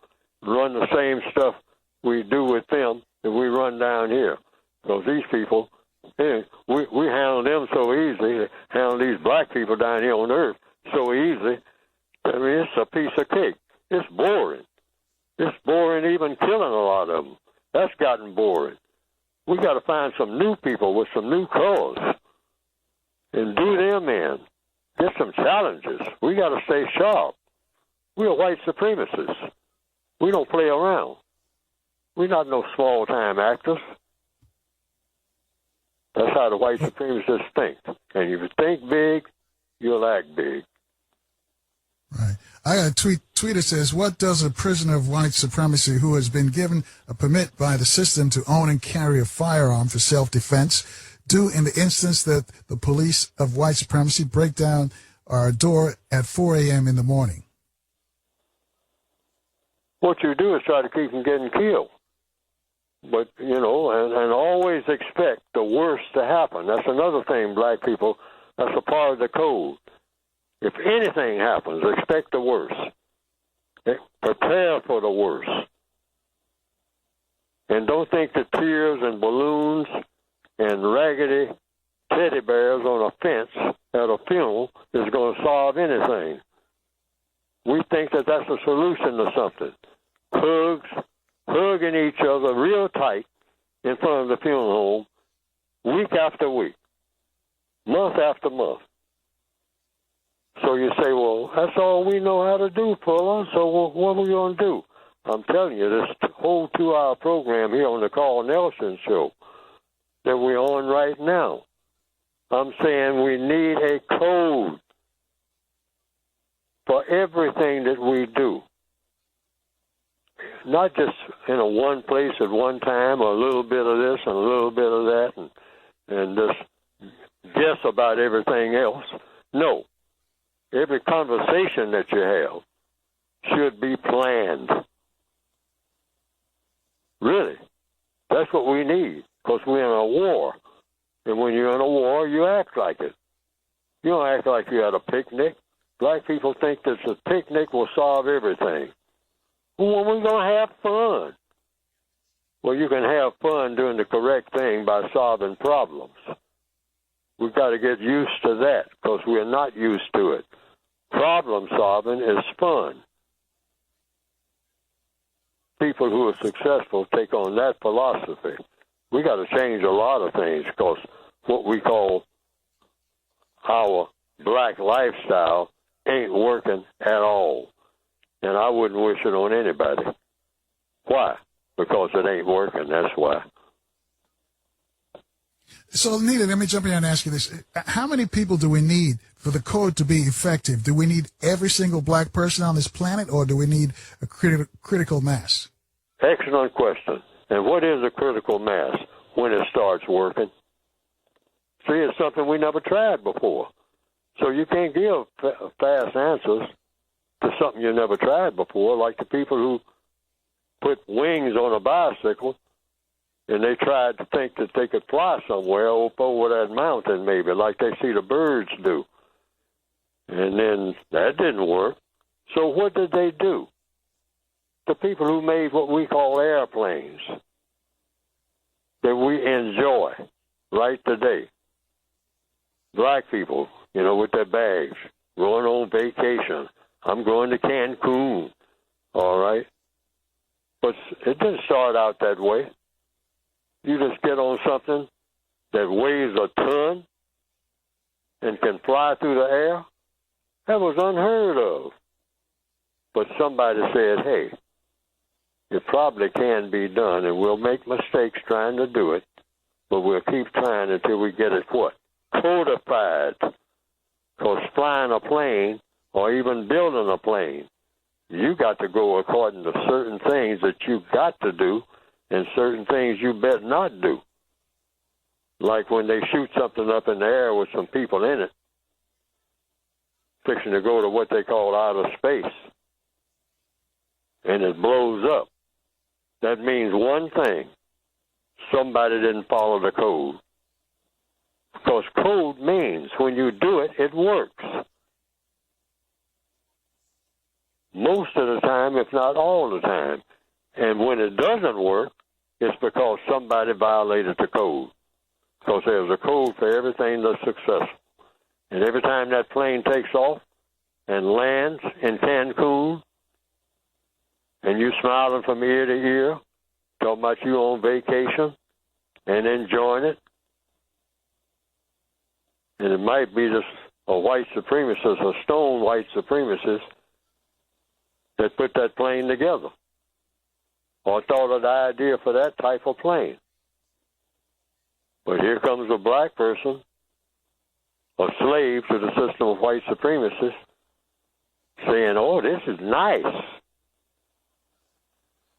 run the same stuff we do with them that we run down here. Because these people, we handle them so easy, handle these black people down here on earth so easy. I mean, it's a piece of cake. It's boring. It's boring even killing a lot of them. That's gotten boring. We got to find some new people with some new colors and do them in. Get some challenges. We got to stay sharp. We're white supremacists. We don't play around. We're not no small-time actors. That's how the white supremacists think. And if you think big, you'll act big. Right. I got a tweet that says, what does a prisoner of white supremacy who has been given a permit by the system to own and carry a firearm for self-defense do in the instance that the police of white supremacy break down our door at 4 a.m. in the morning? What you do is try to keep them getting killed. But, and always expect the worst to happen. That's another thing, black people, that's a part of the code. If anything happens, expect the worst. Prepare for the worst. And don't think that tears and balloons and raggedy teddy bears on a fence at a funeral is going to solve anything. We think that that's a solution to something. Hugging each other real tight in front of the funeral home, week after week, month after month. So you say, well, that's all we know how to do, Fuller, so what are we going to do? I'm telling you, this whole 2-hour program here on the Carl Nelson Show that we're on right now, I'm saying we need a code for everything that we do. Not just in a one place at one time, or a little bit of this and a little bit of that, and just guess about everything else. No. Every conversation that you have should be planned. Really. That's what we need, because we're in a war. And when you're in a war, you act like it. You don't act like you're at a picnic. Black people think that the picnic will solve everything. Well, we're going to have fun. Well, you can have fun doing the correct thing by solving problems. We've got to get used to that, because we're not used to it. Problem solving is fun. people who are successful take on that philosophy. We got to change a lot of things because what we call our black lifestyle ain't working at all. And I wouldn't wish it on anybody. Why? Because it ain't working, that's why. So, Neely, let me jump in and ask you this. How many people do we need for the code to be effective? Do we need every single black person on this planet, or do we need a critical mass? Excellent question. And what is a critical mass when it starts working? See, it's something we never tried before. So you can't give fast answers to something you never tried before, like the people who put wings on a bicycle and they tried to think that they could fly somewhere up over that mountain maybe, like they see the birds do. And then that didn't work. So what did they do? The people who made what we call airplanes that we enjoy right today. Black people, you know, with their bags, going on vacation. I'm going to Cancun, all right? But it didn't start out that way. You just get on something that weighs a ton and can fly through the air. That was unheard of. But somebody said, hey, it probably can be done, and we'll make mistakes trying to do it, but we'll keep trying until we get it what? Codified. Because flying a plane or even building a plane, you got to go according to certain things that you got to do and certain things you better not do. Like when they shoot something up in the air with some people in it, fixing to go to what they call outer space, and it blows up. That means one thing. Somebody didn't follow the code. Because code means when you do it, it works. Most of the time, if not all the time. And when it doesn't work, it's because somebody violated the code. Because there's a code for everything that's successful. And every time that plane takes off and lands in Cancun, and you smiling from ear to ear, talking about you on vacation and enjoying it, and it might be just a white supremacist, a stone white supremacist that put that plane together or thought of the idea for that type of plane. But here comes a black person, a slave to the system of white supremacists, saying, oh, this is nice.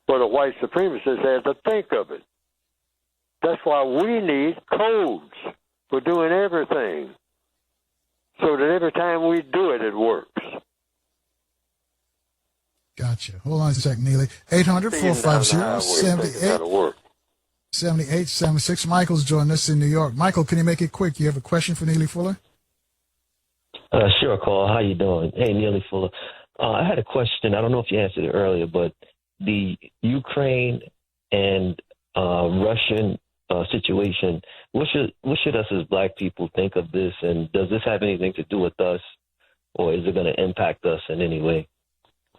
But a white supremacist had to think of it. That's why we need codes for doing everything, so that every time we do it, it works. Gotcha. Hold on a sec, Neely. 800-450-7876. Michael's joined us in New York. Michael, can you make it quick? You have a question for Neely Fuller? Sure, Carl. How you doing? Hey, Neely Fuller. I had a question. I don't know if you answered it earlier, but the Ukraine and Russian situation, what should us as black people think of this, and does this have anything to do with us, or is it going to impact us in any way?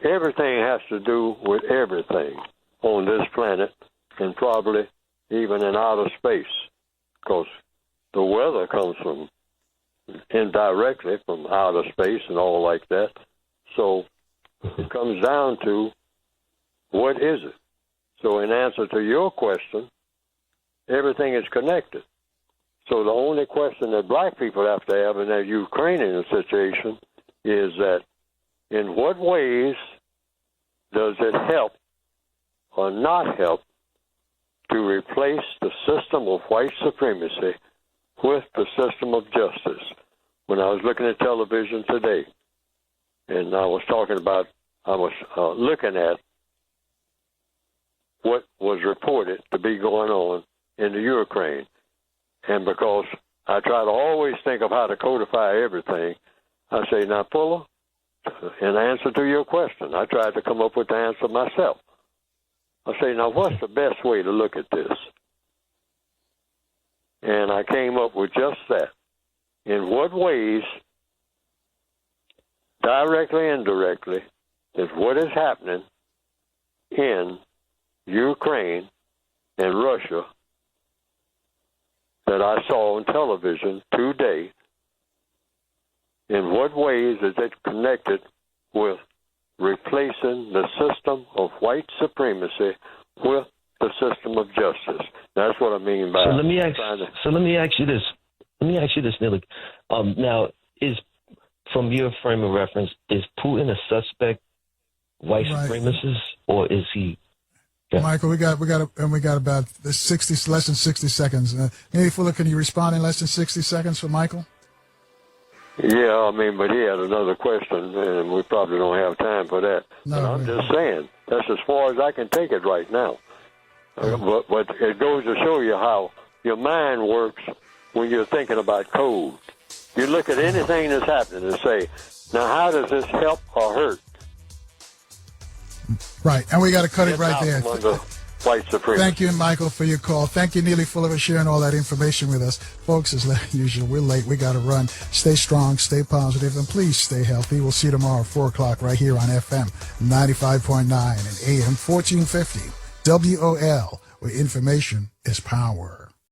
Everything has to do with everything on this planet, and probably even in outer space, because the weather comes from indirectly from outer space and all like that. So it comes down to, what is it? So in answer to your question, everything is connected. So the only question that black people have to have in that Ukrainian situation is that, in what ways does it help or not help to replace the system of white supremacy with the system of justice? When I was looking at television today, and I was looking at what was reported to be going on in the Ukraine. And because I try to always think of how to codify everything, I say, now, Fuller, in answer to your question, I tried to come up with the answer myself. I say, now, what's the best way to look at this? And I came up with just that. In what ways, directly and indirectly, is what is happening in Ukraine and Russia that I saw on television today, in what ways is it connected with replacing the system of white supremacy with the system of justice? That's what I mean by. So let me ask you this. Neely. Now, is from your frame of reference, is Putin a suspect white supremacist, or is he? Yeah. Michael, we got about less than 60 seconds. Neely Fuller, can you respond in less than 60 seconds for Michael? Yeah, I mean, but he had another question, and we probably don't have time for that. No, but I'm just saying, that's as far as I can take it right now. But it goes to show you how your mind works when you're thinking about code. You look at anything that's happening and say, now how does this help or hurt? Right, and we got to cut it right there. White supremacy. Thank you, Michael, for your call. Thank you, Neely Fuller, for sharing all that information with us. Folks, as usual, we're late. We got to run. Stay strong, stay positive, and please stay healthy. We'll see you tomorrow at 4 o'clock right here on FM 95.9 and AM 1450. WOL, where information is power.